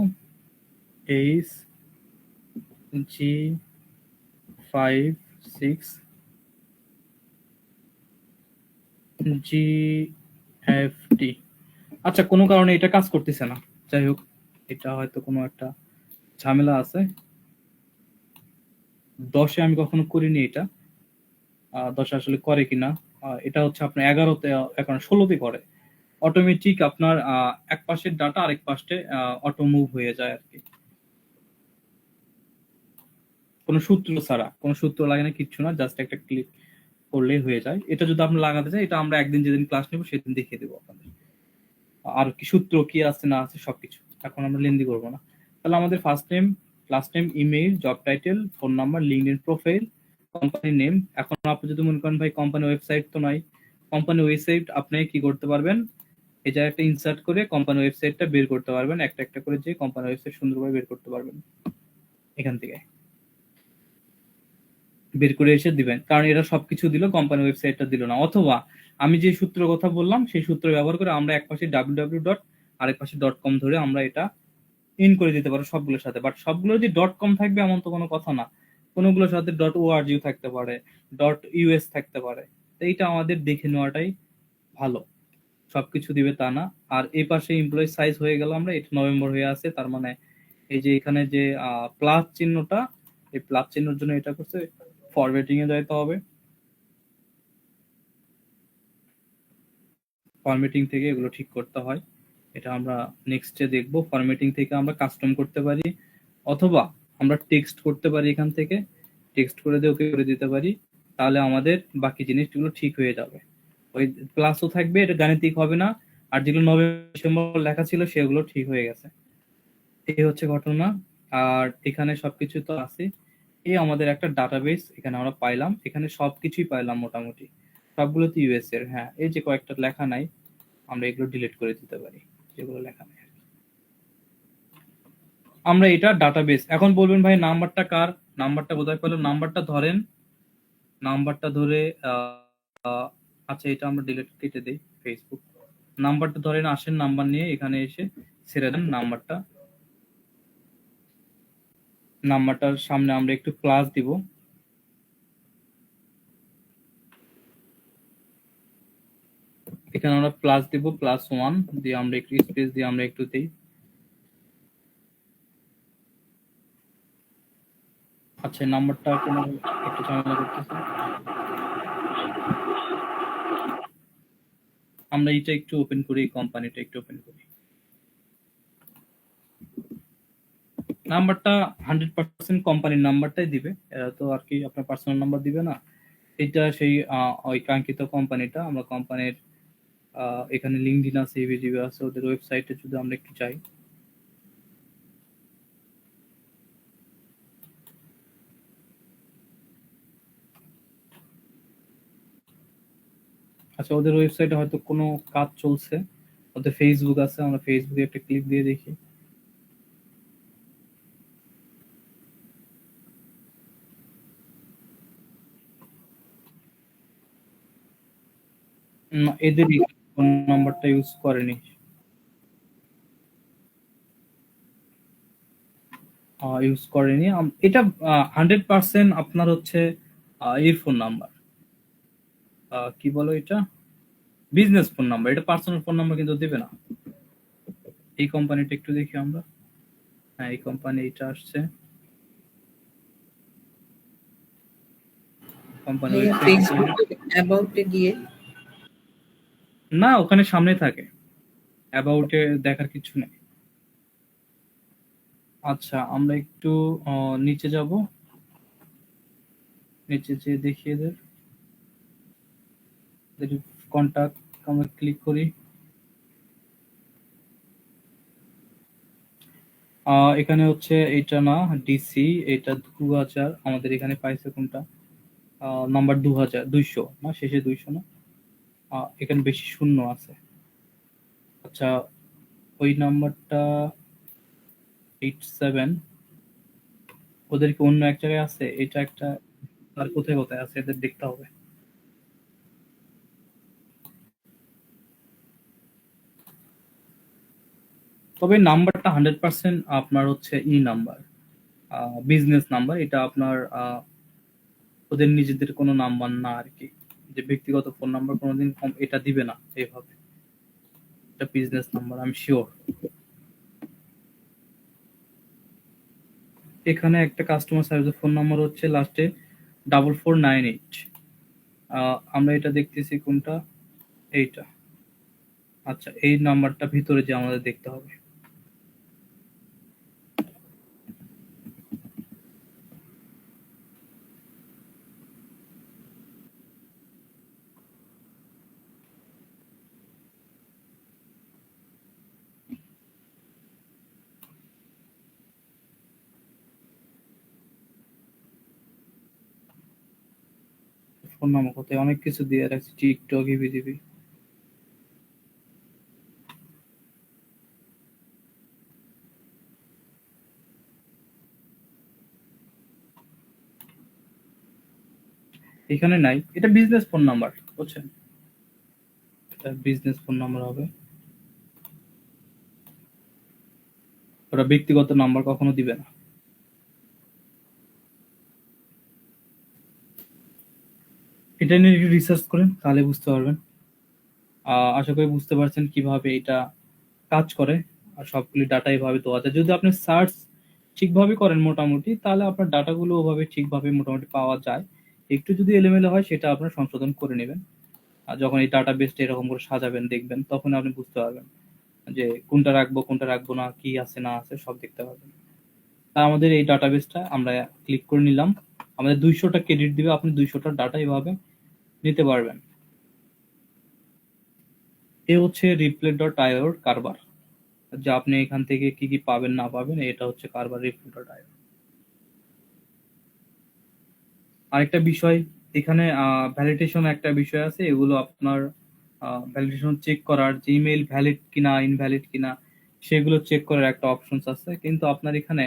A: G5 6 GFT। আচ্ছা, কোনো কারণে এটা কাজ করতেছে না, যাই হোক, এটা হয়তো কোনো একটা ঝামেলা আছে। 10-এ আমি কখনো করিনি এটা, 10-এ আসলে করে কিনা। এটা হচ্ছে আপনার 11-তে, এখন 16-তে করে অটোমেটিক, আপনার এক পাশের ডাটা আরেক পাশে অটো মুভ হয়ে যায় আর কি, কোনো সূত্র ছাড়া, কোনো সূত্র লাগে না, কিচ্ছু না, জাস্ট একটা ক্লিক করলেই হয়ে যায়। এটা যদি আপনি লাগাতে চান, এটা আমরা একদিন যেদিন ক্লাস নেব সেদিন দেখিয়ে দেবো আপনাদের, আর কি সূত্র কি আছে না আছে সবকিছু, এখন আমরা লেন্দি করবো না। তাহলে আমাদের first name, last name, email, job title, phone number, LinkedIn profile, company name. এখন আপনি যদি মনে করেন ভাই কোম্পানি ওয়েবসাইট তো নাই, কোম্পানি ওয়েবসাইট আপনি কি করতে পারবেন, এই জায়গাটা ইনসার্ট করে কোম্পানি ওয়েবসাইটটা বের করতে পারবেন, একটা একটা করে যে কোম্পানি ওয়েবসাইট সুন্দরভাবে বের করতে পারবেন এখান থেকে। বের করে এসে দিবেন, কারণ এরা সবকিছু দিল, কোম্পানি ওয়েবসাইটটা দিল না। অথবা আমি যে সূত্রের কথা বললাম সেই সূত্র ব্যবহার করে আমরা এক পাশে www ডট আরেক পাশে .com ধরে আমরা এটা ইন করে দিতে পারো সবগুলোর সাথে। বাট সবগুলো যে .com থাকবে এমন তো কোনো কথা না, কোনোগুলোর সাথে .org থাকতে পারে, .us থাকতে পারে। তো এইটা আমাদের দেখে নেওয়াটাই ভালো, সবকিছু দিবে তা না। আর এই পাশে এমপ্লয়ি সাইজ হয়ে গেল, আমরা এটা নভেম্বর হয়ে আছে, তার মানে এই যে এখানে যে প্লাস চিহ্নটা, এই প্লাস চিহ্নের জন্য এটা করছে ফরম্যাটিং এ যাইতে হবে। ফরম্যাটিং থেকে এগুলো ঠিক করতে হয়, এটা আমরা নেক্সটে দেখব। ফরম্যাটিং থেকে আমরা কাস্টম করতে পারি, অথবা আমরা টেক্সট করতে পারি, এখান থেকে টেক্সট করে দিয়ে ওকে করে দিতে পারি, তাহলে আমাদের বাকি জিনিসগুলো ঠিক হয়ে যাবে। ওই প্লাসও থাকবে, এটা গাণিতিক হবে না, আর যেগুলো নভেম্বর ডিসেম্বর লেখা ছিল সেগুলো ঠিক হয়ে গেছে। এই হচ্ছে ঘটনা। আর এখানে সবকিছু তো আছে। এই আমাদের একটা ডাটাবেস এখানে আমরা পাইলাম, এখানে সবকিছুই পাইলাম মোটামুটি, সবগুলো তো ইউএস এর। হ্যাঁ, এই যে কয়েকটা লেখা নাই আমরা এগুলো ডিলিট করে দিতে পারি, যেগুলো লেখা নেই। আমরা এটা ডাটাবেস। এখন বলবেন ভাই নাম্বারটা কার, নাম্বারটা কোথায় পেলাম? নাম্বারটা ধরেন, নাম্বারটা ধরে আচ্ছা এটা আমরা ডিলিট কেটে দেই, ফেসবুক। নাম্বারটা ধরেন, আসেন নাম্বার নিয়ে এখানে এসে ছেড়ে দেন নাম্বারটা। নাম্বারটার সামনে আমরা একটু প্লাস দিব, এখানে আমরা প্লাস দিব, +1 দিয়ে আমরা একটু স্পেস দিয়ে আমরা একটু দেই। আচ্ছা নাম্বারটা কোনো একটু ঝামেলা করতেছে, আমরা এটা একটু ওপেন করি, কোম্পানিটা একটু ওপেন করি। নাম্বারটা 100% কোম্পানির নাম্বারটাই দিবে, এরা তো আর কি আপনার পার্সোনাল নাম্বার দিবে না। এটা সেই ওই কাঙ্ক্ষিত কোম্পানিটা, আমরা কোম্পানির এখানে লিঙ্কডিন আছে, ইভিজিবি আছে, ওদের ওয়েবসাইটে যদি আমরা একটু যাই, আচ্ছা ওদের ওয়েবসাইটে হয়তো কোনো কাজ চলছে, ওদের ফেসবুক আছে, আমরা ফেসবুকে একটা ক্লিক দিয়ে দেখি। এদেরই ফোন নাম্বারটা ইউজ করেনি, ইউজ করেনি। এটা 100% আপনার হচ্ছে এর ফোন নাম্বার, কি বলো এটা, বিজনেস ফোন নাম্বার, এটা পার্সোনাল ফোন নাম্বার কিন্তু দিবে না। এই কোম্পানিটা একটু দেখি আমরা, হ্যাঁ এই কোম্পানি এটা আসছে, কোম্পানি
C: ফেসবুকে অ্যাবাউটে গিয়ে
A: না, ওখানে সামনে থাকে, অ্যাবাউটে দেখার কিছু নেই। আচ্ছা আমরা একটু নিচে যাব, নিচে যে দেখি এদের কন্টাক্ট আমরা ক্লিক করি। এখানে হচ্ছে এটা না, ডিসি এটা 2000, আমাদের এখানে পাইছে কোনটা, নাম্বার 2000, 200 না, শেষে 200 না, এখানে বেশি শূন্য আছে। আচ্ছা ওই নাম্বারটা 87, ওদের কি অন্য এক জায়গায় আছে? এটা একটা, আর কোথায় কোথায় আছে এদের দেখতে হবে। তবে নাম্বারটা 100% আপনার হচ্ছে নাম্বার, বিজনেস নাম্বার, এটা আপনার ওদের নিজেদের কোনো নাম্বার না আর কি, যে ব্যক্তিগত ফোন নাম্বার কোনোদিন এটা দিবে না এইভাবে, এটা বিজনেস নাম্বার আমি শিওর। এখানে একটা কাস্টমার সার্ভিস ফোন নাম্বার হচ্ছে লাস্টে 4498, আমরা এটা দেখতেছি কোনটা, এইটা। আচ্ছা এই নাম্বারটা ভিতরে যে আমাদের দেখতে হবে। ফোন নাম্বার কোথায়, অনেক কিছু দিয়ে রাখছি, টিকটক, ইবিজিবি। এখানে নাই, এটা বিজনেস ফোন নাম্বার, বুঝছেন? এটা বিজনেস ফোন নাম্বার হবে, ওরা ব্যক্তিগত নাম্বার কখনো দিবে না। এটা নিয়ে একটু রিসার্চ করেন, তাহলে বুঝতে পারবেন। আশা করি বুঝতে পারছেন কিভাবে এটা কাজ করে, আর সবগুলি ডাটা এভাবে দেওয়া যায়। যদি আপনি সার্চ ঠিকভাবে করেন মোটামুটি, তাহলে আপনার ডাটাগুলো ওভাবে ঠিকভাবে মোটামুটি পাওয়া যায়। একটু যদি এলোমেলো হয় সেটা আপনার সংশোধন করে নেবেন। আর যখন এই ডাটা বেসটা এরকম করে সাজাবেন দেখবেন, তখন আপনি বুঝতে পারবেন যে কোনটা রাখবো কোনটা রাখবো না, কি আছে না আছে সব দেখতে পারবেন। তা আমাদের এই ডাটাবেসটা আমরা ক্লিক করে নিলাম, আমাদের 200টা ক্রেডিট দিবে, আপনি 200টা ডাটা এভাবে নিতে পারবেন। এ হচ্ছে রিপ্লে.io কারবার, যে আপনি এখান থেকে কি কি পাবেন না পাবেন, এটা হচ্ছে কারবার রিপ্লে.io। আরেকটা বিষয় এখানে ভ্যালিডেশন একটা বিষয় আছে, এগুলো আপনার ভ্যালিডেশন চেক করার, যে ইমেল ভ্যালিড কিনা ইনভ্যালিড কিনা সেগুলো চেক করার একটা অপশনস আছে। কিন্তু আপনার এখানে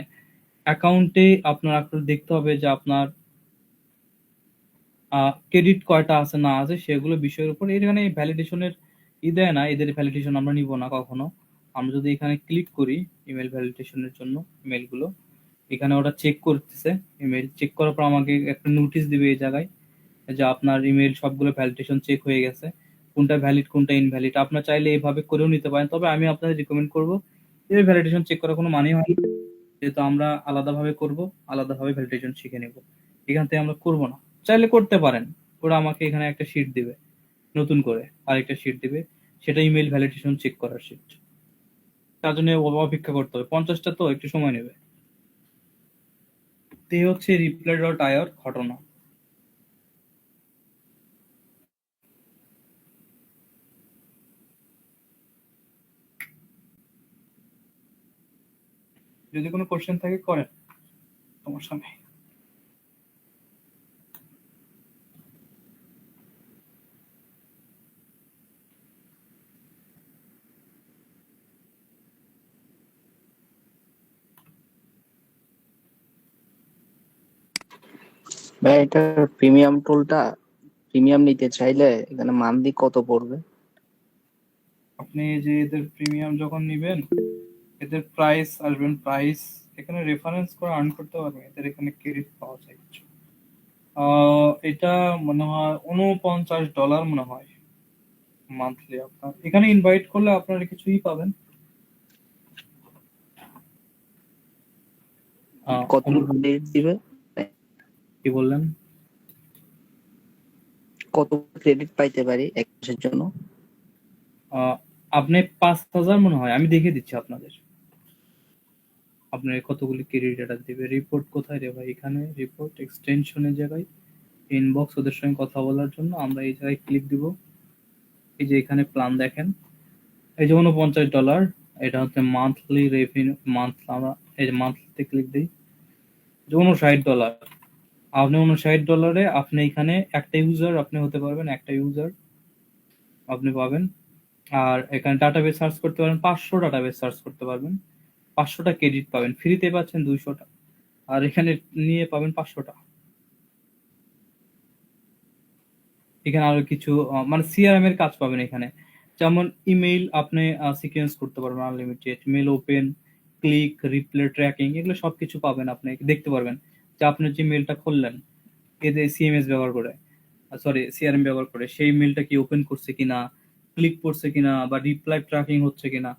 A: অ্যাকাউন্টে আপনার দেখতে হবে যে আপনার ক্রেডিট কয়টা আছে না আছে সেগুলো বিষয়ের উপর। এখানে ভ্যালিডেশনের দেয় না, এদের ভ্যালিডেশন আমরা নিব না কখনো। আমরা যদি এখানে ক্লিক করি ইমেল ভ্যালিডেশনের জন্য, ইমেলগুলো এখানে ওরা চেক করতেছে। ইমেল চেক করার পর আমাকে একটা নোটিশ দিবে এই জায়গায় যে আপনার ইমেল সবগুলো ভ্যালিডেশন চেক হয়ে গেছে, কোনটা ভ্যালিড কোনটা ইনভ্যালিড। আপনার চাইলে এইভাবে করেও নিতে পারেন, তবে আমি আপনাদের রিকমেন্ড করবো এই ভ্যালিডেশন চেক করার কোনো মানেই হয় না, যেহেতু আমরা আলাদাভাবে করব, আলাদাভাবে ভ্যালিডেশন শিখে নেব, এখান থেকে আমরা করব না। চাইলে করতে পারেন, ওরা আমাকে এখানে একটা শিট দিবে, নতুন করে আরেকটা শিট দিবে, সেটা ইমেল ভ্যালিডেশন চেক করার শিট। তার জন্য অপেক্ষা করতে হবে, 50টা তো একটু সময় নেবে। তো এই হচ্ছে রিপ্লাই.io ঘটনা। যদি কোনো কোশ্চেন থাকে করেন, সমস্যা নেই।
B: ভাই এটা প্রিমিয়াম টুলটা, প্রিমিয়াম নিতে চাইলে এখানে মান্থলি কত পড়বে?
A: আপনি যে এদের প্রিমিয়াম যখন নিবেন, এদের প্রাইস আসবেন, প্রাইস এখানে রেফারেন্স করে আর্ন করতে পারবেন, এদের এখানে ক্রেডিট পাওয়া যায় কিছু। এটা মনে হয় $49 মনে হয় মান্থলি। আপনার এখানে ইনভাইট করলে আপনারা কিছুই পাবেন।
B: কত ক্রেডিট দিবে?
A: কি বললেন?
B: কত ক্রেডিট পাইতে পারি এক মাসের জন্য?
A: আপনি 5,000 মনে হয়, আমি দেখে দিচ্ছি আপনাদের। আপনার কতগুলি ক্রেডিট এটা দিবে। রিপোর্ট কোথায় রে ভাই? এখানে রিপোর্ট এক্সটেনশনের জায়গায় ইনবক্স, ওদের সঙ্গে কথা বলার জন্য আমরা এই জায়গায় ক্লিক দিব। এই যে এখানে প্ল্যান দেখেন, এই যে $49, এটা হচ্ছে মান্থলি রেভিনিউ মান্থ। আমরা এই যে মান্থলিতে ক্লিক দিই, যে $59। আপনি $59 আপনি এখানে একটা ইউজার আপনি হতে পারবেন, একটা ইউজার আপনি পাবেন। আর এখানে ডাটাবেস সার্চ করতে পারবেন, 500 ডাটাবেস সার্চ করতে পারবেন, 500টা ক্রেডিট পাবেন। ফ্রিতে পাচ্ছেন 200টা, আর এখানে নিয়ে পাবেন 500টা। এখানে আরো কিছু মানে সিআরএম এর কাজ পাবেন এখানে, যেমন ইমেইল আপনি সিকোয়েন্স করতে পারবেন unlimited, mail open, click, reply tracking, এগুলো সবকিছু পাবেন। আপনি দেখতে পারবেন যে আপনার যে মেলটা খুললেন এদের সিএমএস ব্যবহার করে, সরি সিআরএম ব্যবহার করে, সেই মেলটা কি ওপেন করছে কিনা, ক্লিক করছে কিনা, বা রিপ্লাই ট্র্যাকিং হচ্ছে কিনা।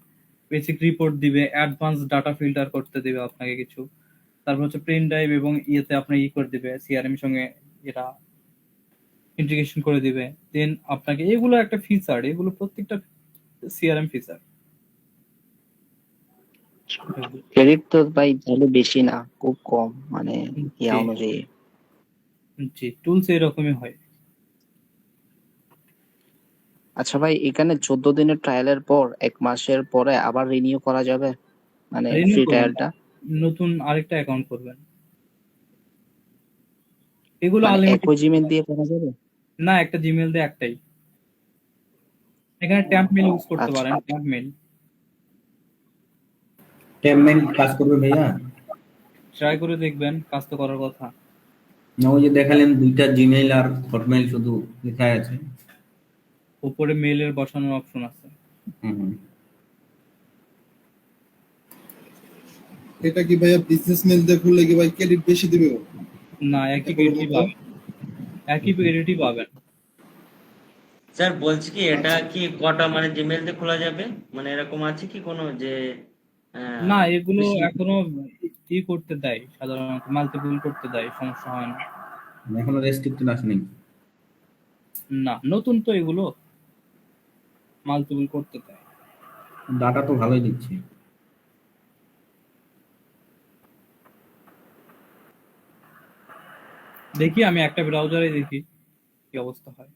A: বেসিক রিপোর্ট দিবে, অ্যাডভান্স ডাটা ফিল্টার করতে দিবে আপনাকে কিছু, তারপর হচ্ছে পেন ড্রাইভ এবং ইয়েতে আপনার করে দিবে, সিআরএম এর সঙ্গে এটা ইন্টিগ্রেশন করে দিবে। দেন আপনাকে এগুলো একটা ফিচার, এগুলো প্রত্যেকটা সিআরএম ফিচার।
B: ক্রেডিট তো ভাই তাহলে বেশি না, খুব কম, মানে ইয়া
A: জি
B: অনুযায়ী।
A: জি, টুলস এরকমই হয়।
B: আচ্ছা ভাই, এখানে 14 দিনের ট্রায়ালের পর 1 মাসের পরে আবার রিনিউ করা যাবে, মানে
A: রিনিউ
B: ফ্রি
A: করবেন না,
B: ট্রায়ালটা?
A: নতুন আরেকটা অ্যাকাউন্ট করবেন। এগুলো
B: মানে
A: আনলিমিটেড
B: একই জিমেল দিয়ে করা যাবে?
A: না, একটা জিমেল দিয়ে একটাই। এখানে ট্যাম্প মেল ইউজ করতে
B: আচ্ছা,
A: পারেন, ট্যাম্প মেল
D: টেমমেন্ট কাজ করবে ভাইয়া?
A: ট্রাই করে দেখবেন, কাজ তো করার কথা।
D: না, ওই যে দেখালেন দুইটা জিমেইল আর হটমেইল শুধু লেখা আছে।
A: উপরে মেইলের বসানোর অপশন আছে।
D: হুম।
E: এটা কি ভাইয়া বিজনেস মেল দিয়ে খুললে কি ভাই ক্রেডিট বেশি দিবে ও?
A: না, একই
E: এটা
A: ক্রেডিটই
E: বলতো।
A: পাবেন, একই ক্রেডিটই পাবেন।
F: স্যার বলছি কি এটা কি কটা মানে জিমেল দিয়ে খোলা যাবে, মানে এরকম আছে কি কোনো যে
A: না, এগুলো
F: বেশি?
A: এখনো করতে দেয়, সাধারণত মাল্টিপল করতে দেয়, সমস্যা হয় না।
D: এখনো রেস্ট্রিক্টেড আসেনি।
A: না, নতুন তো এগুলো মাল্টিপল করতে দেয়।
D: ডাটা তো ভালোই দিচ্ছে।
A: দেখি আমি একটা ব্রাউজারে দেখি কি অবস্থা হয়।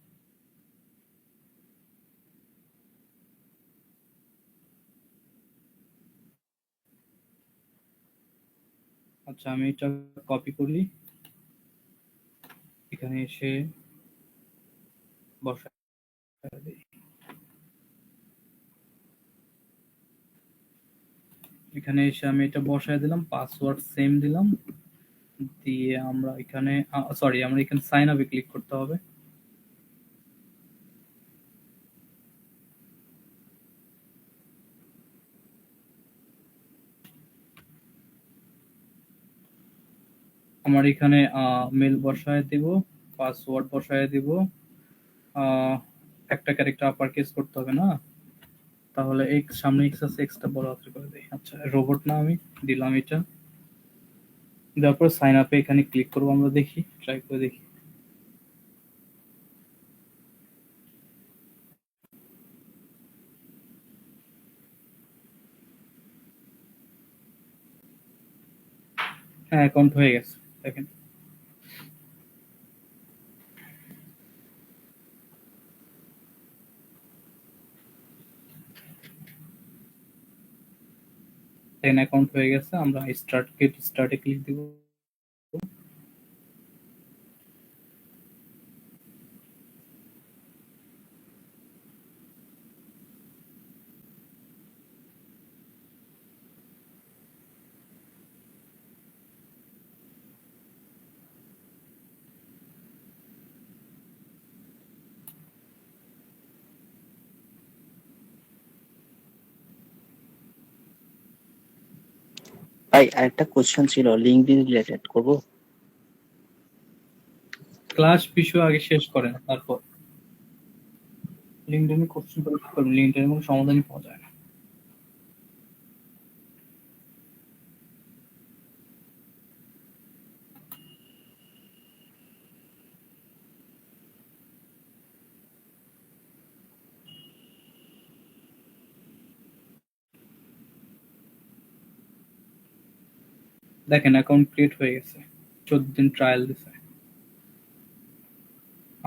A: আচ্ছা, আমি এটা কপি করি, এখানে এসে বসাই দিই। এখানে এসে আমি এটা বসায় দিলাম, পাসওয়ার্ড সেম দিলাম, দিয়ে আমরা এখানে আমরা এখানে সাইন আপে ক্লিক করতে হবে। আমার এখানে মেল বসায় দিব, পাসওয়ার্ড বসায় দিব, একটা ক্যারেক্টার আপার কেস করতে হবে না, তাহলে এক্স সামনে এক্স আছে, এক্সটা বড় হাতের করে দেই। আচ্ছা, রোবট না, আমি দিলাম এটা, দেওয়ার পর সাইন আপে এখানে ক্লিক করবো, আমরা দেখি, ট্রাই করে দেখি। হ্যাঁ, অ্যাকাউন্ট হয়ে গেছে, দেখেন। দেখেন অ্যাকাউন্ট হয়ে গেছে, আমরা স্টার্টে ক্লিক দিব।
B: ভাই আরেকটা কোশ্চেন ছিল, লিঙ্কডইন রিলেটেড করব।
A: ক্লাস বিষয় আগে শেষ করেন, তারপর লিঙ্কডইনে কোশ্চেন করে কি করবেন, লিঙ্কডইনে কোনো সমাধানই পাওয়া যায় না। দেখেন অ্যাকাউন্ট ক্রিয়েট হয়ে গেছে, 14 দিন ট্রায়াল দিছে।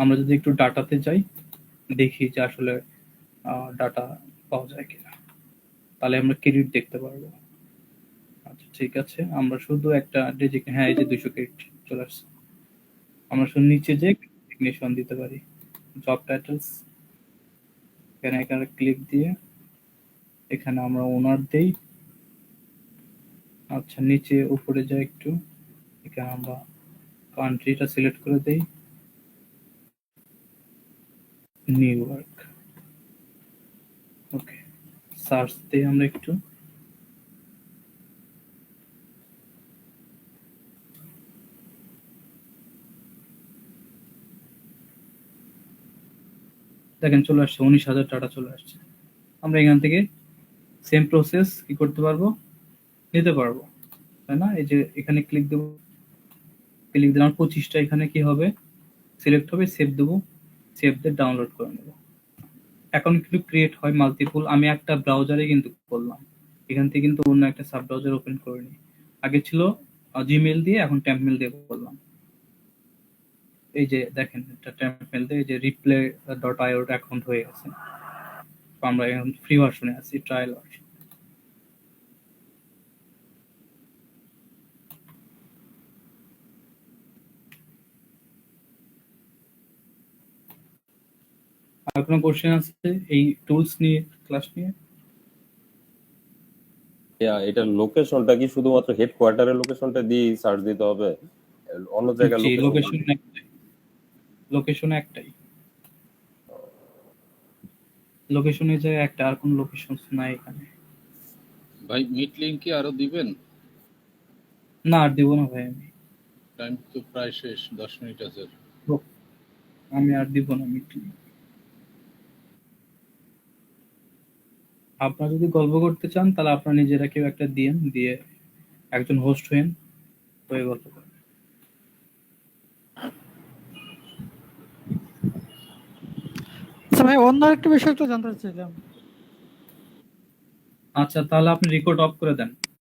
A: আমরা যদি একটু ডাটাতে যাই, দেখি যে আসলে ডাটা পাওয়া যায় কিনা, তাহলে আমরা ক্রেডিট দেখতে পারবো। আচ্ছা ঠিক আছে, আমরা শুধু একটা হ্যাঁ, এই যে 200 ক্রেডিট চলে আসছে। আমরা শুধু নিচে যে টেকনিশিয়ান দিতে পারি, জব টাইটেলস, এখানে ক্লিক দিয়ে এখানে আমরা ওনার দেই। আচ্ছা, নিচে উপরে যাই একটু, এখানে আমরা কান্ট্রিটা সিলেক্ট করে দেই, নিউ ইয়র্ক। ওকে, সার্চ দিই আমরা একটু, দেখেন চলে আসছে, 19,000 টাকা চলে আসছে। আমরা এখান থেকে সেম প্রসেস কি করতে পারবো, নিতে পারবো, তাই না? এই যে এখানে ক্লিক দেবো, ক্লিক দিলাম, 25টা এখানে কি হবে, সিলেক্ট হবে, সেভ দেবো, সেভ দিয়ে ডাউনলোড করে নেবো। এখন কিন্তু ক্রিয়েট হয় মাল্টিপল, আমি একটা ব্রাউজারে কিন্তু করলাম, এখান থেকে কিন্তু অন্য একটা সাব ব্রাউজার ওপেন করিনি। আগে ছিল জিমেল দিয়ে, এখন ট্যাম্পমেল দিয়ে করলাম। এই যে দেখেন, এটা ট্যাম্পমেল দিয়ে, এই যে replay.io অ্যাকাউন্ট হয়ে গেছে। তো আমরা এখন ফ্রি ভার্সনে আছি, ট্রায়াল ভার্সন। আর কোনো কোশ্চেন আছে এই টুলস নিয়ে, ক্লাস নিয়ে?
G: এটার লোকেশনটা কি শুধুমাত্র হেডকোয়ার্টারের লোকেশনটা দিয়ে সার্চ দিতে হবে? অন্য জায়গায়
A: জি,
G: লোকেশন
A: লোকেশন একটাই, লোকেশন একটাই, লোকেশনের জায়গায় একটা, আর কোন লোকেশন নাই এখানে।
H: ভাই মিট লিঙ্ক কি আরো দিবেন?
A: না আর দিব না ভাই,
H: টাইম তো প্রায় শেষ, 10 মিনিট আছে।
A: আমি আর দিব না মিটিং। আপনারা যদি গল্প করতে চান তাহলে আপনারা নিজেরা কেউ একটা দিয়েন, দিয়ে একজন হোস্ট হইন, হয়ে গল্প করেন।
I: আচ্ছা ভাই, অন্য একটা বিষয় একটু জানতে চাইছিলাম।
A: আচ্ছা তাহলে আপনি রেকর্ড অফ করে দেন।